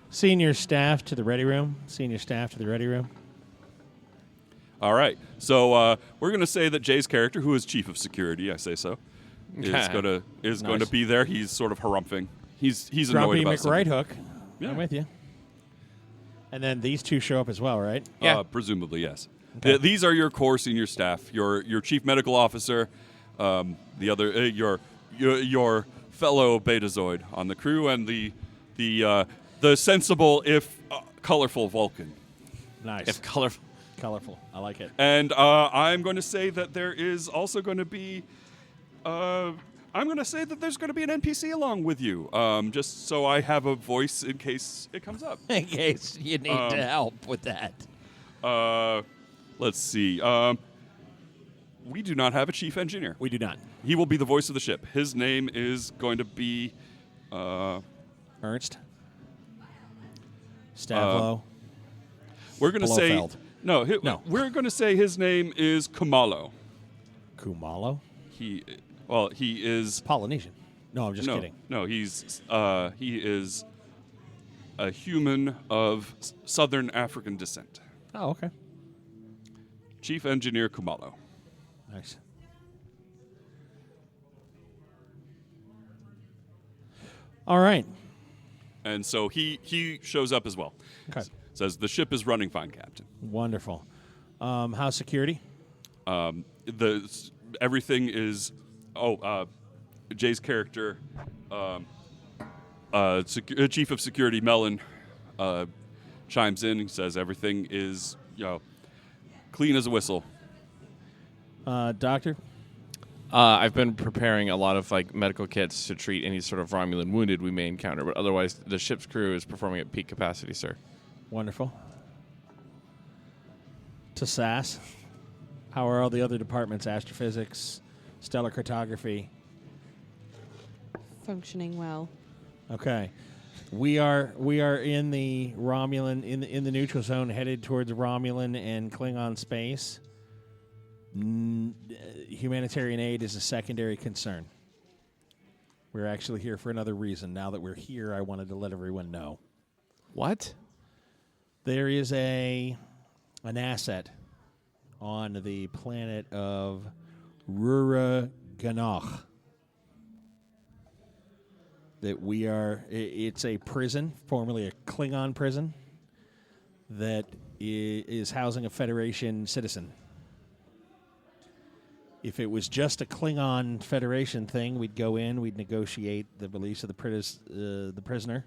Senior staff to the ready room. Senior staff to the ready room. All right. So we're going to say that Jay's character, who is chief of security, I say so, is going to be there. He's sort of harumphing. He's annoyed Grumpy about something. McRighthook. Yeah. I'm with you. And then these two show up as well, right? Yeah. Presumably, yes. Okay. These are your core senior staff. Your chief medical officer, the other your fellow Betazoid on the crew, and the sensible if colorful Vulcan. Nice. If colorful. Colorful. I like it. And I'm going to say that there is also going to be. I'm going to say that there's going to be an NPC along with you, just so I have a voice in case it comes up. In case you need to help with that. Let's see. We do not have a chief engineer. We do not. He will be the voice of the ship. His name is going to be Ernst. Stavlo. We're going to say Blofeld. no. No. We're going to say his name is Kumalo. Kumalo. He is Polynesian. No, I'm just kidding. No, he is a human of Southern African descent. Oh, okay. Chief Engineer Kumalo. Nice. All right. And so he shows up as well. Okay. Says the ship is running fine, Captain. Wonderful. How's security? Everything is. Jay's character, Chief of Security Mellon, chimes in and says everything is clean as a whistle. Doctor? I've been preparing a lot of medical kits to treat any sort of Romulan wounded we may encounter, but otherwise the ship's crew is performing at peak capacity, sir. Wonderful. To SAS. How are all the other departments? Astrophysics, stellar cartography. Functioning well. Okay. We are in the Romulan in the neutral zone, headed towards Romulan and Klingon space. Humanitarian aid is a secondary concern. We're actually here for another reason. Now that we're here, I wanted to let everyone know. What? There is an asset on the planet of WhoYerCon&nbsp that we are. It's a prison, formerly a Klingon prison, that is housing a Federation citizen. If it was just a Klingon Federation thing, we'd go in, we'd negotiate the release of the prisoner,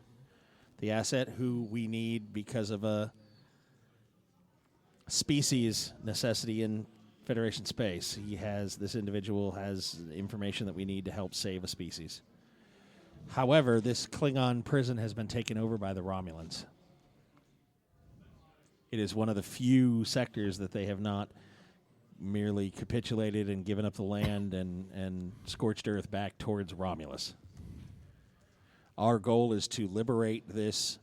the asset, who we need because of a species necessity in Federation space. This individual has information that we need to help save a species. However, this Klingon prison has been taken over by the Romulans. It is one of the few sectors that they have not merely capitulated and given up the land and scorched earth back towards Romulus. Our goal is to liberate this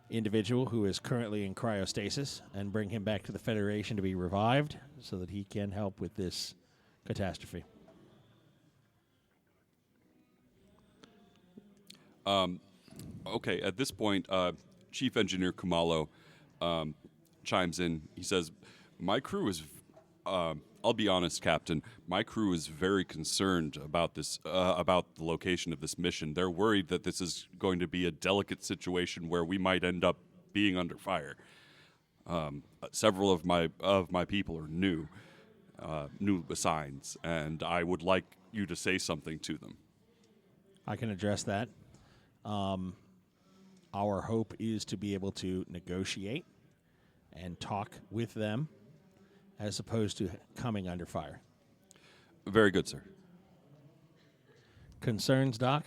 individual who is currently in cryostasis and bring him back to the Federation to be revived so that he can help with this catastrophe. Okay, at this point, Chief Engineer Kumalo chimes in. He says, my crew is... I'll be honest, Captain. My crew is very concerned about this, about the location of this mission. They're worried that this is going to be a delicate situation where we might end up being under fire. Several of my people are new assigns, and I would like you to say something to them. I can address that. Our hope is to be able to negotiate and talk with them, as opposed to coming under fire. Very good, sir. Concerns, Doc?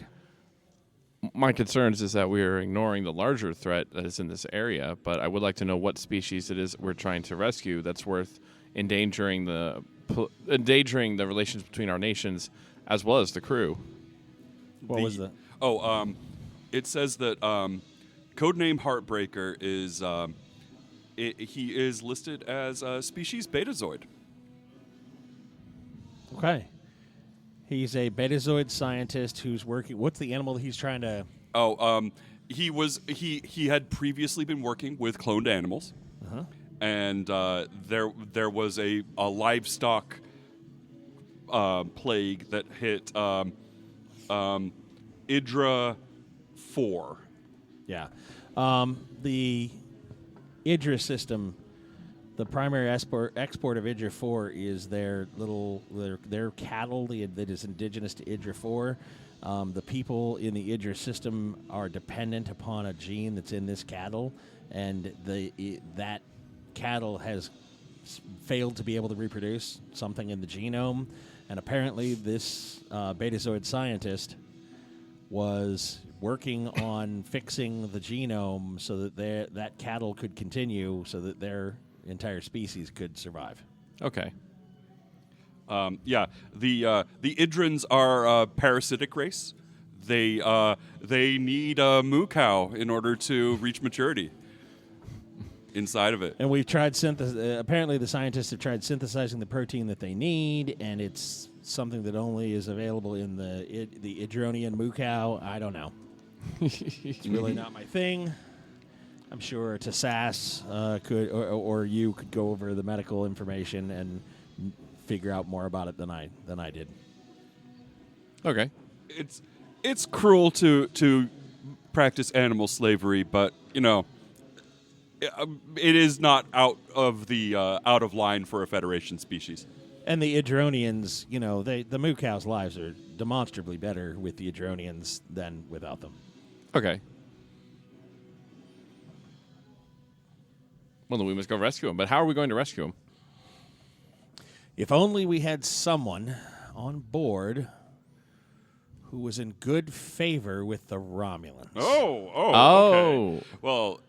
My concerns is that we are ignoring the larger threat that is in this area, but I would like to know what species it is we're trying to rescue that's worth endangering the relations between our nations as well as the crew. What was the... It says that codename Heartbreaker is... he is listed as a species Betazoid. Okay. He's a Betazoid scientist who's working... What's the animal that he's trying to... He had previously been working with cloned animals. Uh-huh. And there was a livestock plague that hit Idra 4. Yeah. The Idra system, the primary export of Idra 4 is their cattle that is indigenous to Idra 4. The people in the Idra system are dependent upon a gene that's in this cattle, and that cattle has failed to be able to reproduce something in the genome, and apparently this Betazoid scientist was working on fixing the genome so that that cattle could continue, so that their entire species could survive. Okay. The Idrans are a parasitic race. They need a moo cow in order to reach maturity inside of it. And we've tried apparently the scientists have tried synthesizing the protein that they need, and it's something that only is available in the Idronian moo cow. I don't know. It's really not my thing. I'm sure SAS could or you could go over the medical information and figure out more about it than I did. Okay. It's cruel to practice animal slavery, but it is not out of line for a Federation species. And the Idronians, the moo cows' lives are demonstrably better with the Idronians than without them. Okay. Well, then we must go rescue him. But how are we going to rescue him? If only we had someone on board who was in good favor with the Romulans. Okay. Well,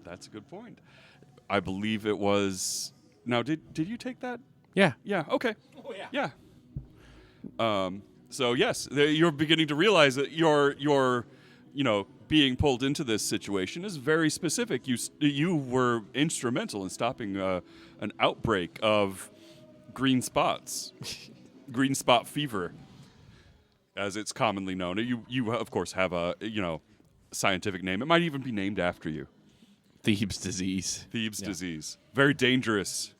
that's a good point. I believe it was. Now, did you take that? Yeah. Yeah. Okay. Oh yeah. Yeah. So yes, you're beginning to realize that you're being pulled into this situation is very specific. You were instrumental in stopping an outbreak of green spots, green spot fever, as it's commonly known. You of course have a scientific name. It might even be named after you. Thebes disease. Thebes disease. Very dangerous.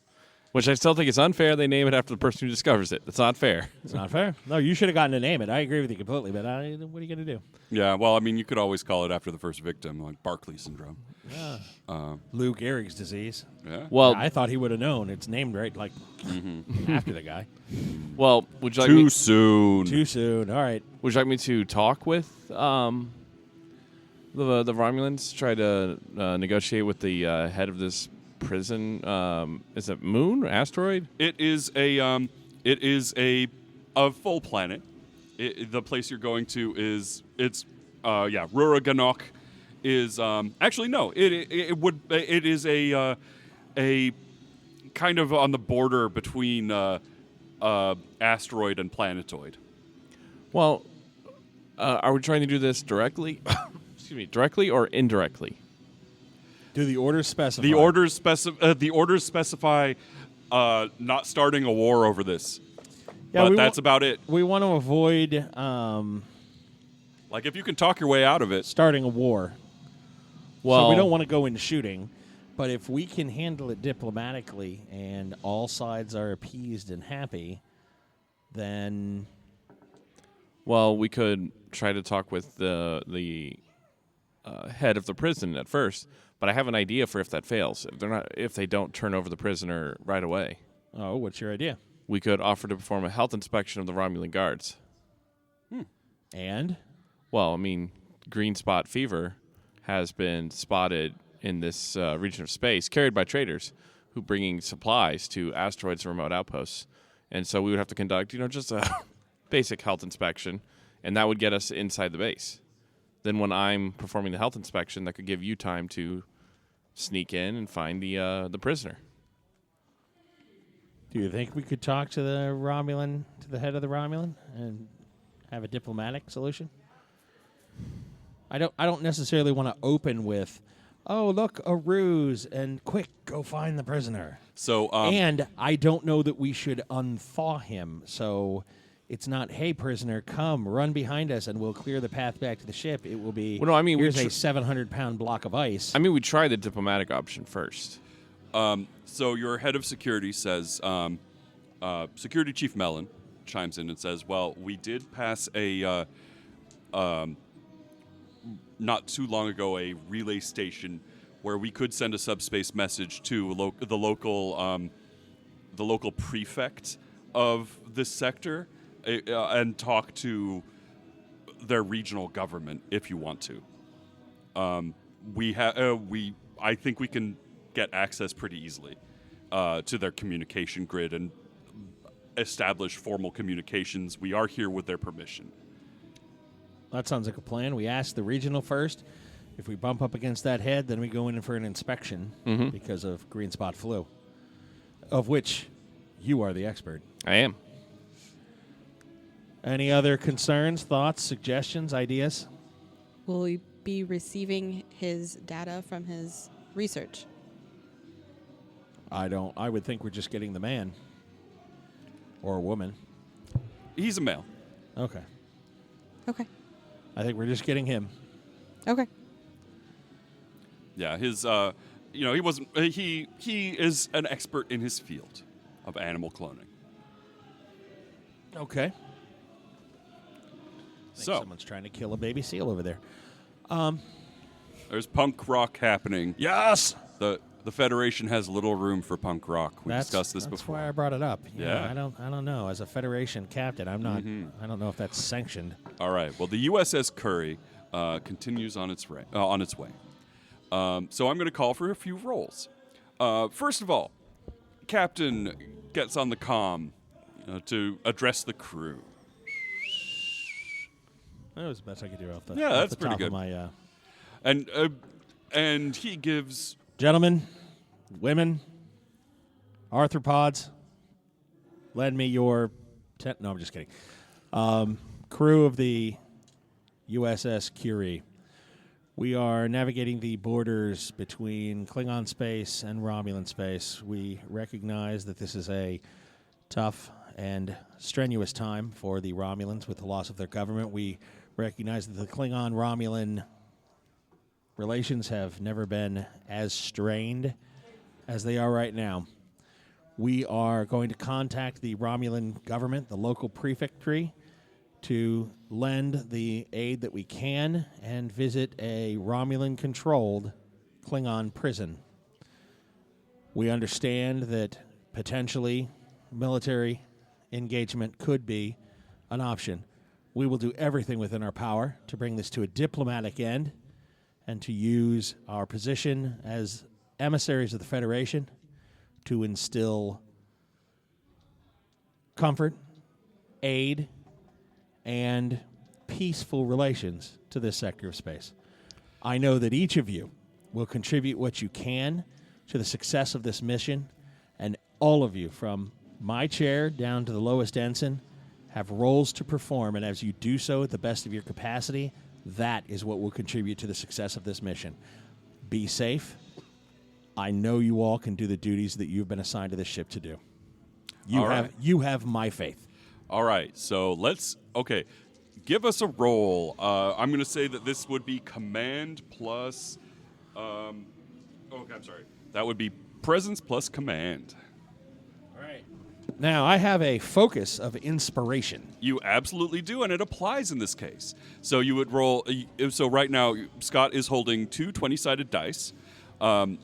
Which I still think is unfair. They name it after the person who discovers it. That's not fair. It's not fair. No, you should have gotten to name it. I agree with you completely, but what are you going to do? Yeah, well, I mean, you could always call it after the first victim, like Barclay syndrome. Yeah. Lou Gehrig's disease. Yeah. Well, I thought he would have known. It's named right, like after the guy. Well, would you like Too soon. Too soon. All right. Would you like me to talk with the Romulans? Try to negotiate with the head of this prison. Is it moon or asteroid? It is a full planet. The place you're going to is Ruraganok is actually no. It is a kind of on the border between asteroid and planetoid. Well, are we trying to do this directly? Excuse me, directly or indirectly? Do the orders specify? The orders specify not starting a war over this. Yeah, but that's about it. We want to avoid like if you can talk your way out of it. starting a war. Well, So we don't want to go into shooting, but if we can handle it diplomatically and all sides are appeased and happy, then well, we could try to talk with the head of the prison at first, but I have an idea for if that fails. If they don't turn over the prisoner right away. oh, what's your idea? We could offer to perform a health inspection of the Romulan guards. And Well, I mean, green spot fever has been spotted in this region of space, carried by traders who bringing supplies to asteroids and remote outposts. And so we would have to conduct, just a basic health inspection, and that would get us inside the base. Then when I'm performing the health inspection, that could give you time to sneak in and find the prisoner. do you think we could talk to the head of the Romulan, and have a diplomatic solution? I don't necessarily want to open with, oh, look, a ruse, and quick, go find the prisoner. So And I don't know that we should unthaw him. So it's not, hey, prisoner, come, run behind us, and we'll clear the path back to the ship. It will be, Well, no, I mean, here's a 700-pound block of ice. I mean, we try the diplomatic option first. So your head of security says, Security Chief Mellon chimes in and says, well, we did pass a, not too long ago, a relay station where we could send a subspace message to the local prefect of this sector and talk to their regional government if you want to. I think we can get access pretty easily to their communication grid and establish formal communications. We are here with their permission. That sounds like a plan. We ask the regional first. If we bump up against that head, then we go in for an inspection because of green spot flu, of which you are the expert. I am. Any other concerns, thoughts, suggestions, ideas? Will we be receiving his data from his research? I would think we're just getting the man. Or a woman. He's a male. Okay. Okay. I think we're just getting him. Okay. Yeah, his he wasn't he is an expert in his field of animal cloning. Okay. So Someone's trying to kill a baby seal over there. there's punk rock happening. Yes. The Federation has little room for punk rock. We discussed this That's before. why I brought it up. Yeah. I don't know. As a Federation captain, I'm not. I don't know if that's sanctioned. All right. Well, the USS Curry continues on its way. So I'm going to call for a few rolls. First of all, Captain gets on the comm to address the crew. That was the best I could do off the Yeah, off that's the pretty top good. of my, And he gives. Gentlemen, women, arthropods, lend me your tent. No, I'm just kidding. Crew of the USS Curie. We are navigating the borders between Klingon space and Romulan space. We recognize that this is a tough and strenuous time for the Romulans with the loss of their government. We recognize that the Klingon-Romulan relations have never been as strained as they are right now. We are going to contact the Romulan government, the local prefecture, to lend the aid that we can and visit a Romulan-controlled Klingon prison. We understand that potentially military engagement could be an option. We will do everything within our power to bring this to a diplomatic end and to use our position as emissaries of the Federation to instill comfort, aid, and peaceful relations to this sector of space. I know that each of you will contribute what you can to the success of this mission, and all of you, from my chair down to the lowest ensign, have roles to perform, and as you do so at the best of your capacity, that is what will contribute to the success of this mission. Be safe. I know you all can do the duties that you've been assigned to this ship to do. You have my faith. All right, so okay, give us a roll. I'm going to say that this would be command plus, I'm sorry. That would be presence plus command. All right. Now, I have a focus of inspiration. You absolutely do, and it applies in this case. So you would roll, so right now, Scott is holding two 20-sided dice, and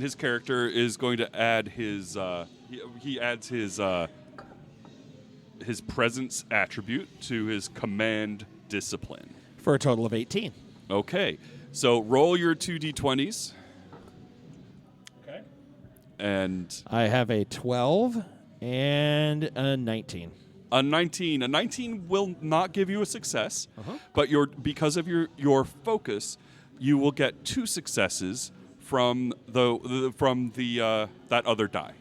his character is going to add his, he adds his presence attribute to his command discipline. For a total of 18. Okay. So roll your 2d20s. Okay. And I have a 12 and a 19. A 19. A 19 will not give you a success, but because of your focus, you will get 2 successes from that other die.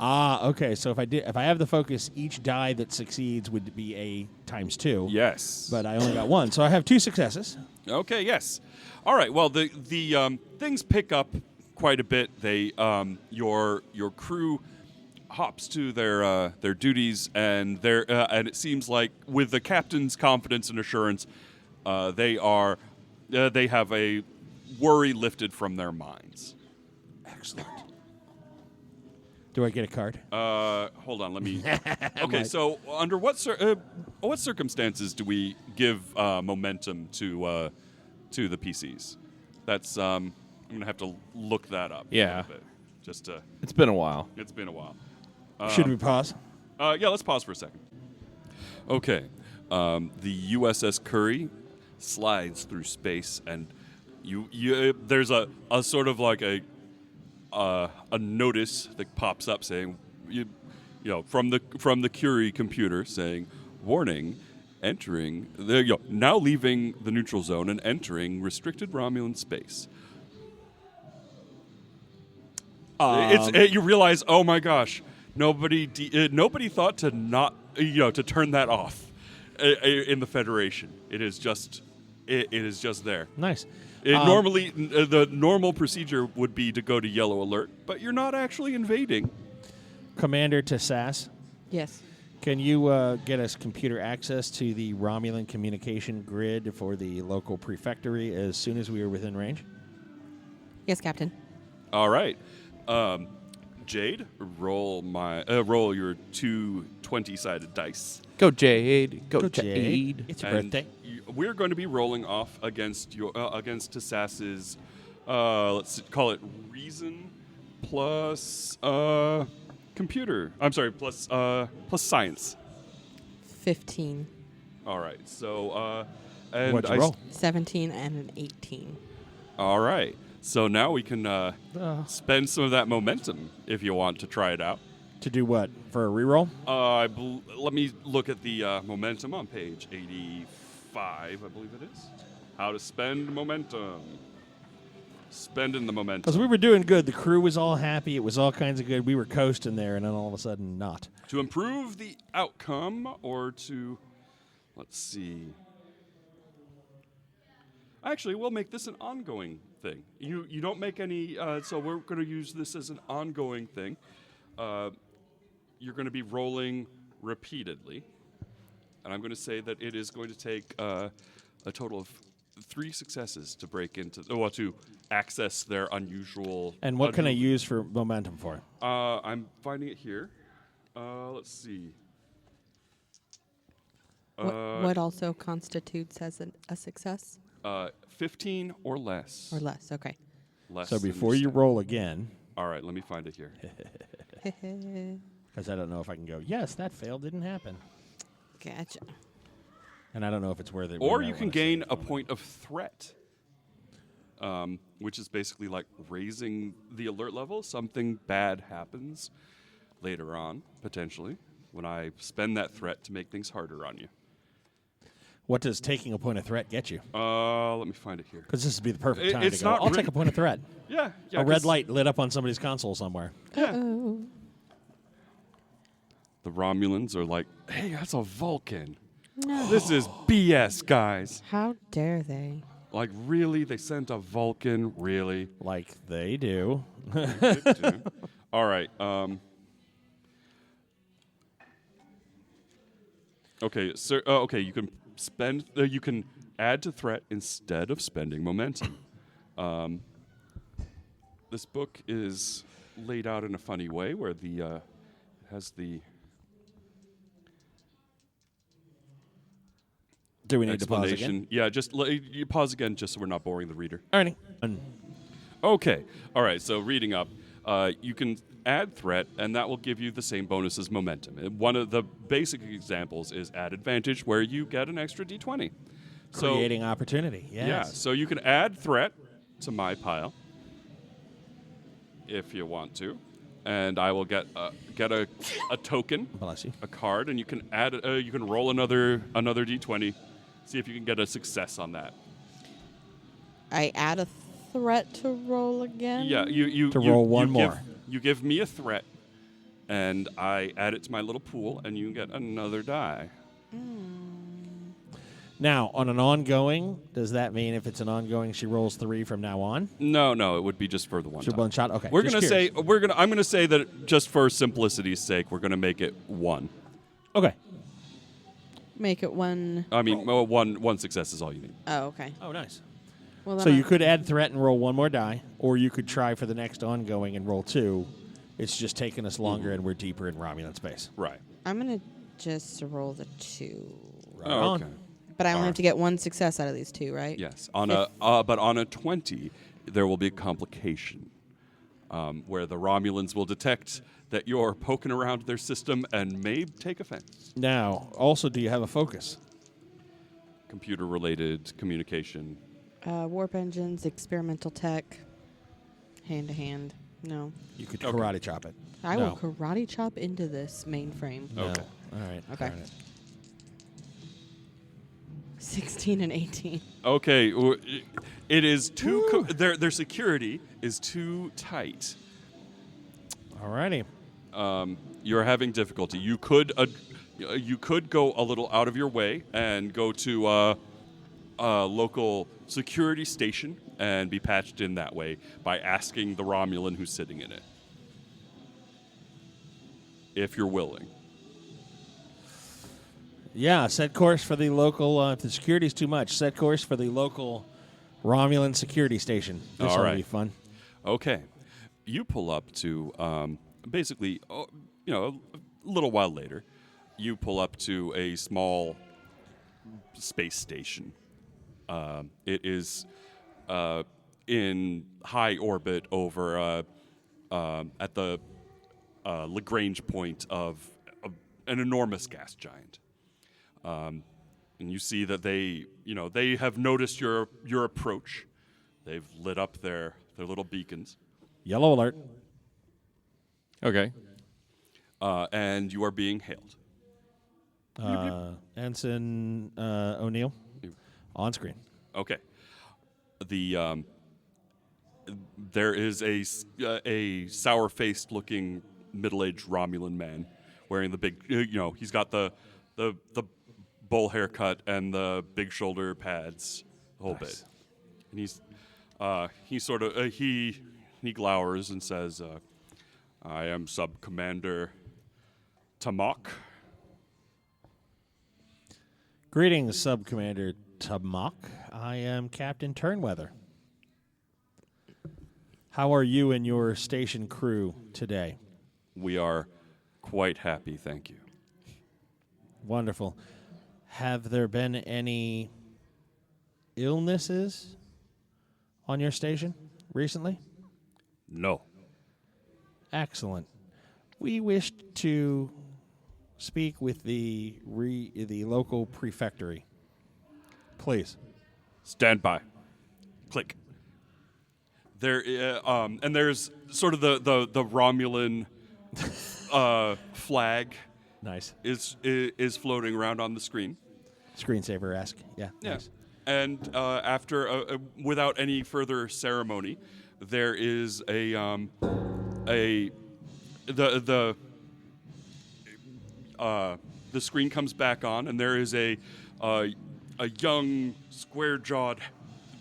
Okay. So if I have the focus, each die that succeeds would be a times 2. Yes. But I only got 1, so I have 2 successes. Okay. Yes. All right. Well, the things pick up quite a bit. They your crew hops to their duties, and it seems like with the captain's confidence and assurance, they have a worry lifted from their minds. Excellent. Do I get a card? Hold on, let me. Okay, so under what circumstances do we give momentum to the PCs? That's I'm gonna have to look that up. Yeah. a little bit, just to. It's been a while. It's been a while. Should we pause? Yeah, let's pause for a second. Okay, the USS Curry slides through space, and there's a sort of like a notice that pops up saying, from the Curie computer saying, warning, now leaving the neutral zone and entering restricted Romulan space. You realize, oh my gosh, nobody thought to not to turn that off in the Federation. It is just there. Nice. Normally, the normal procedure would be to go to yellow alert, but you're not actually invading. Commander to SAS, Yes. can you get us computer access to the Romulan communication grid for the local prefecture as soon as we are within range? Yes, Captain. All right. Jade, roll your 2 20-sided dice. Go Jade. Go Jade. Jade. It's your And birthday. we're going to be rolling off against Tassas's, let's call it reason plus computer. I'm sorry, plus science. 15. All right. So and What'd you roll? 17 and an 18. All right. So now we can spend some of that momentum if you want to try it out. To do what? For a reroll? Let me look at the momentum on page 85, I believe it is. How to spend momentum. Spending the momentum. Because we were doing good. The crew was all happy. It was all kinds of good. We were coasting there, and then all of a sudden, not. To improve the outcome, or to, let's see. Actually, we'll make this an ongoing thing. You don't make any, so we're going to use this as an ongoing thing. You're going to be rolling repeatedly. And I'm going to say that it is going to take a total of 3 successes to break into, to access their unusual. And what can I use for momentum for? I'm finding it here. Let's see. What also constitutes as a success? 15 or less. Or less, okay. Less So than before you 7. roll again, All right, let me find it here. because I don't know if I can go, yes, that failed, didn't happen. Gotcha. And I don't know if it's worth it. Or you can gain a point of threat, which is basically like raising the alert level. Something bad happens later on, potentially, when I spend that threat to make things harder on you. What does taking a point of threat get you? Let me find it here. Because this would be the perfect time It's to go, not I'll re- take a point of threat. Yeah. A red 'cause light lit up on somebody's console somewhere. Uh-oh. The Romulans are like, hey, that's a Vulcan. No. This is BS, guys. How dare they? Like, really? They sent a Vulcan? Really? Like they do. All right. Okay, sir. Okay, you can spend. You can add to threat instead of spending momentum. This book is laid out in a funny way, where the has the Do we need to pause again? explanation. Yeah, just you pause again, just so we're not boring the reader. Alrighty. Okay. All right. So reading up, you can add threat, and that will give you the same bonus as momentum. And one of the basic examples is add advantage, where you get an extra d20. Creating opportunity. Yes. Yeah. So you can add threat to my pile if you want to, and I will get a token, Bless you. a card, and you can add. You can roll another d20. See if you can get a success on that. I add a threat to roll again? Yeah, you To you- roll you one give- more. You give me a threat, and I add it to my little pool, and you get another die. Now, on an ongoing, does that mean if it's an ongoing, she rolls 3 from now on? No, it would be just for the one. She time. one shot? Okay. We're just gonna curious. say I'm gonna say that just for simplicity's sake, we're gonna make it 1. Okay. Make it one. I mean, well, one success is all you need. Oh, okay. Oh, nice. Well, then So I- you could add threat and roll one more die, or you could try for the next ongoing and roll 2. It's just taking us longer, and we're deeper in Romulan space. Right. I'm going to just roll the 2. Right Oh, on. okay. But I only Alright. have to get one success out of these 2, right? Yes. But on a 20, there will be a complication where the Romulans will detect that you're poking around their system and may take offense. Now, also, do you have a focus? Computer-related communication. Warp engines, experimental tech, hand-to-hand. No. You could Okay. karate chop it. I No. will karate chop into this mainframe. No. Okay. All right. Okay. All right. 16 and 18. Okay, it is too. Their security is too tight. All righty. You're having difficulty. You could go a little out of your way and go to a local security station and be patched in that way by asking the Romulan who's sitting in it, if you're willing. Yeah, set course for the local, if the security's too much, set course for the local Romulan security station. This All will right. be fun. Okay, you pull up to basically, a little while later, you pull up to a small space station. It is in high orbit over at the Lagrange point of an enormous gas giant. And you see that they have noticed your approach. They've lit up their little beacons. Yellow alert. Okay. And you are being hailed. Ensign O'Neill on screen. Okay. The there is a sour-faced looking middle-aged Romulan man wearing the big, he's got the bowl haircut and the big shoulder pads, the whole bit. And he glowers and says, "I am Sub Commander Tamok." Greetings, Sub Commander Tamok. I am Captain Turnweather. How are you and your station crew today? We are quite happy, thank you. Wonderful. Have there been any illnesses on your station recently? No. Excellent. We wished to speak with the local prefectory. Please. Stand by. Click. There, and there's sort of the Romulan flag. Nice. Is floating around on the screen. Screensaver-esque. Yeah. Nice. And after, without any further ceremony, there is the screen comes back on, and there is a young, square-jawed,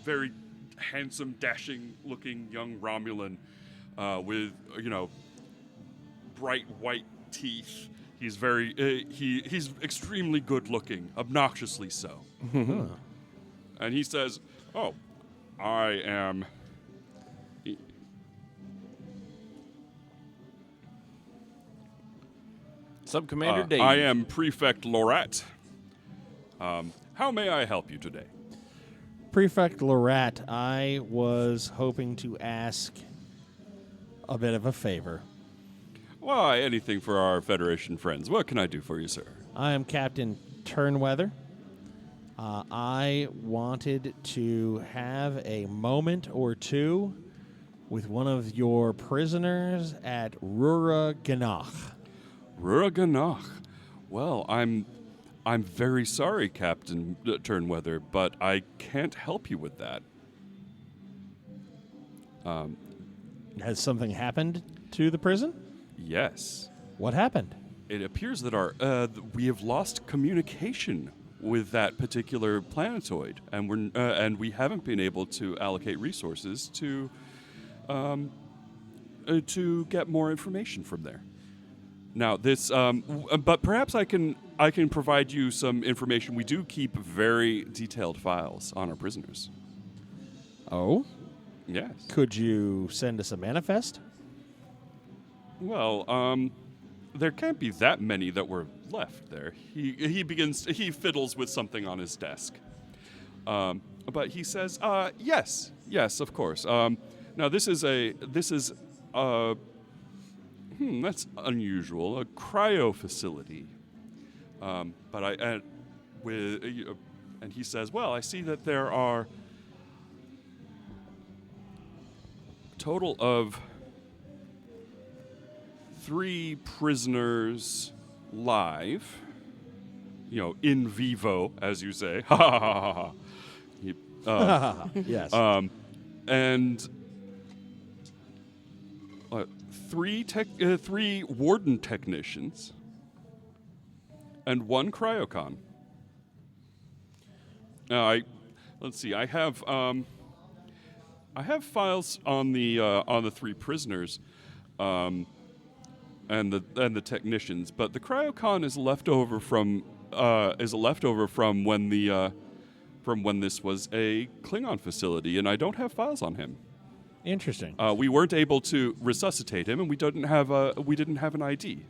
very handsome, dashing-looking young Romulan with bright white teeth. He's he's extremely good-looking, obnoxiously so. And he says, "Oh, I am." Sub-Commander Dave. I am Prefect Lorat. How may I help you today? Prefect Lorat, I was hoping to ask a bit of a favor. Why, anything for our Federation friends. What can I do for you, sir? I am Captain Turnweather. I wanted to have a moment or two with one of your prisoners at Rura Ganach. Rura Ganach. Well, I'm very sorry, Captain Turnweather, but I can't help you with that. Has something happened to the prison? Yes. What happened? It appears that we have lost communication with that particular planetoid, and we haven't been able to allocate resources to get more information from there. Now, but perhaps I can provide you some information. We do keep very detailed files on our prisoners. Oh? Yes. Could you send us a manifest? Well, there can't be that many that were left there. He fiddles with something on his desk. But he says, yes, of course. Now this is that's unusual, a cryo facility. And he says, well, I see that there are a total of 3 prisoners live, in vivo, as you say. Ha ha ha ha. Yes. And 3 warden technicians and 1 cryocon. Now, let's see. I have files on the 3 prisoners. And the technicians, but the cryocon is left over from when this was a Klingon facility, and I don't have files on him. Interesting. We weren't able to resuscitate him, and we didn't have an ID.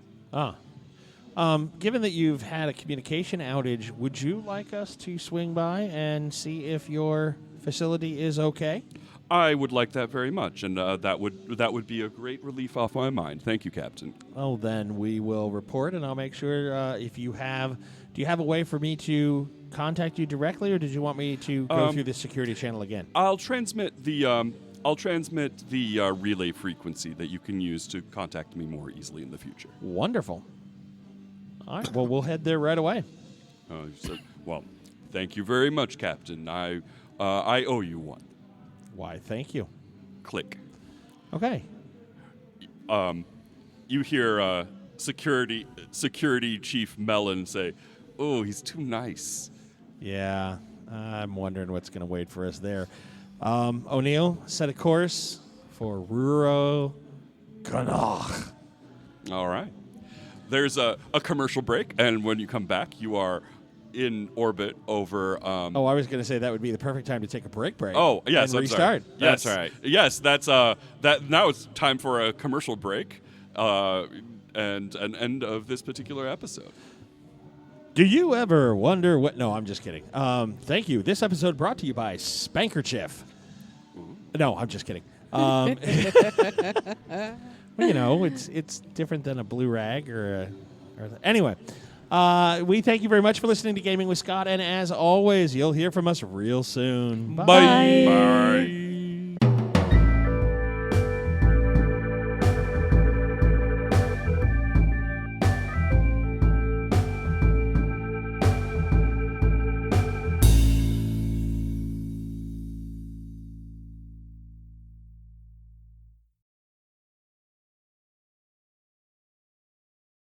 Given that you've had a communication outage, would you like us to swing by and see if your facility is okay? I would like that very much, and that would be a great relief off my mind. Thank you, Captain. Oh, then we will report, and I'll make sure if you have. Do you have a way for me to contact you directly, or did you want me to go through the security channel again? I'll transmit the relay frequency that you can use to contact me more easily in the future. Wonderful. All right. Well, we'll head there right away. Well, thank you very much, Captain. I owe you one. Why, thank you. click. Okay. You hear security chief Mellon say, "Oh, he's too nice." Yeah, I'm wondering what's going to wait for us there. O'Neill, set a course for Ruro Ganach. All right. There's a commercial break, and when you come back, you are in orbit over. I was going to say that would be the perfect time to take a break. Oh, yes, and I'm restart. Sorry. That's right. Yes, that's that. Now it's time for a commercial break, and an end of this particular episode. Do you ever wonder what? No, I'm just kidding. Thank you. This episode brought to you by Spankerchief. No, I'm just kidding. Well, it's different than a blue rag anyway. We thank you very much for listening to Gaming with Scott, and as always, you'll hear from us real soon. Bye. Bye.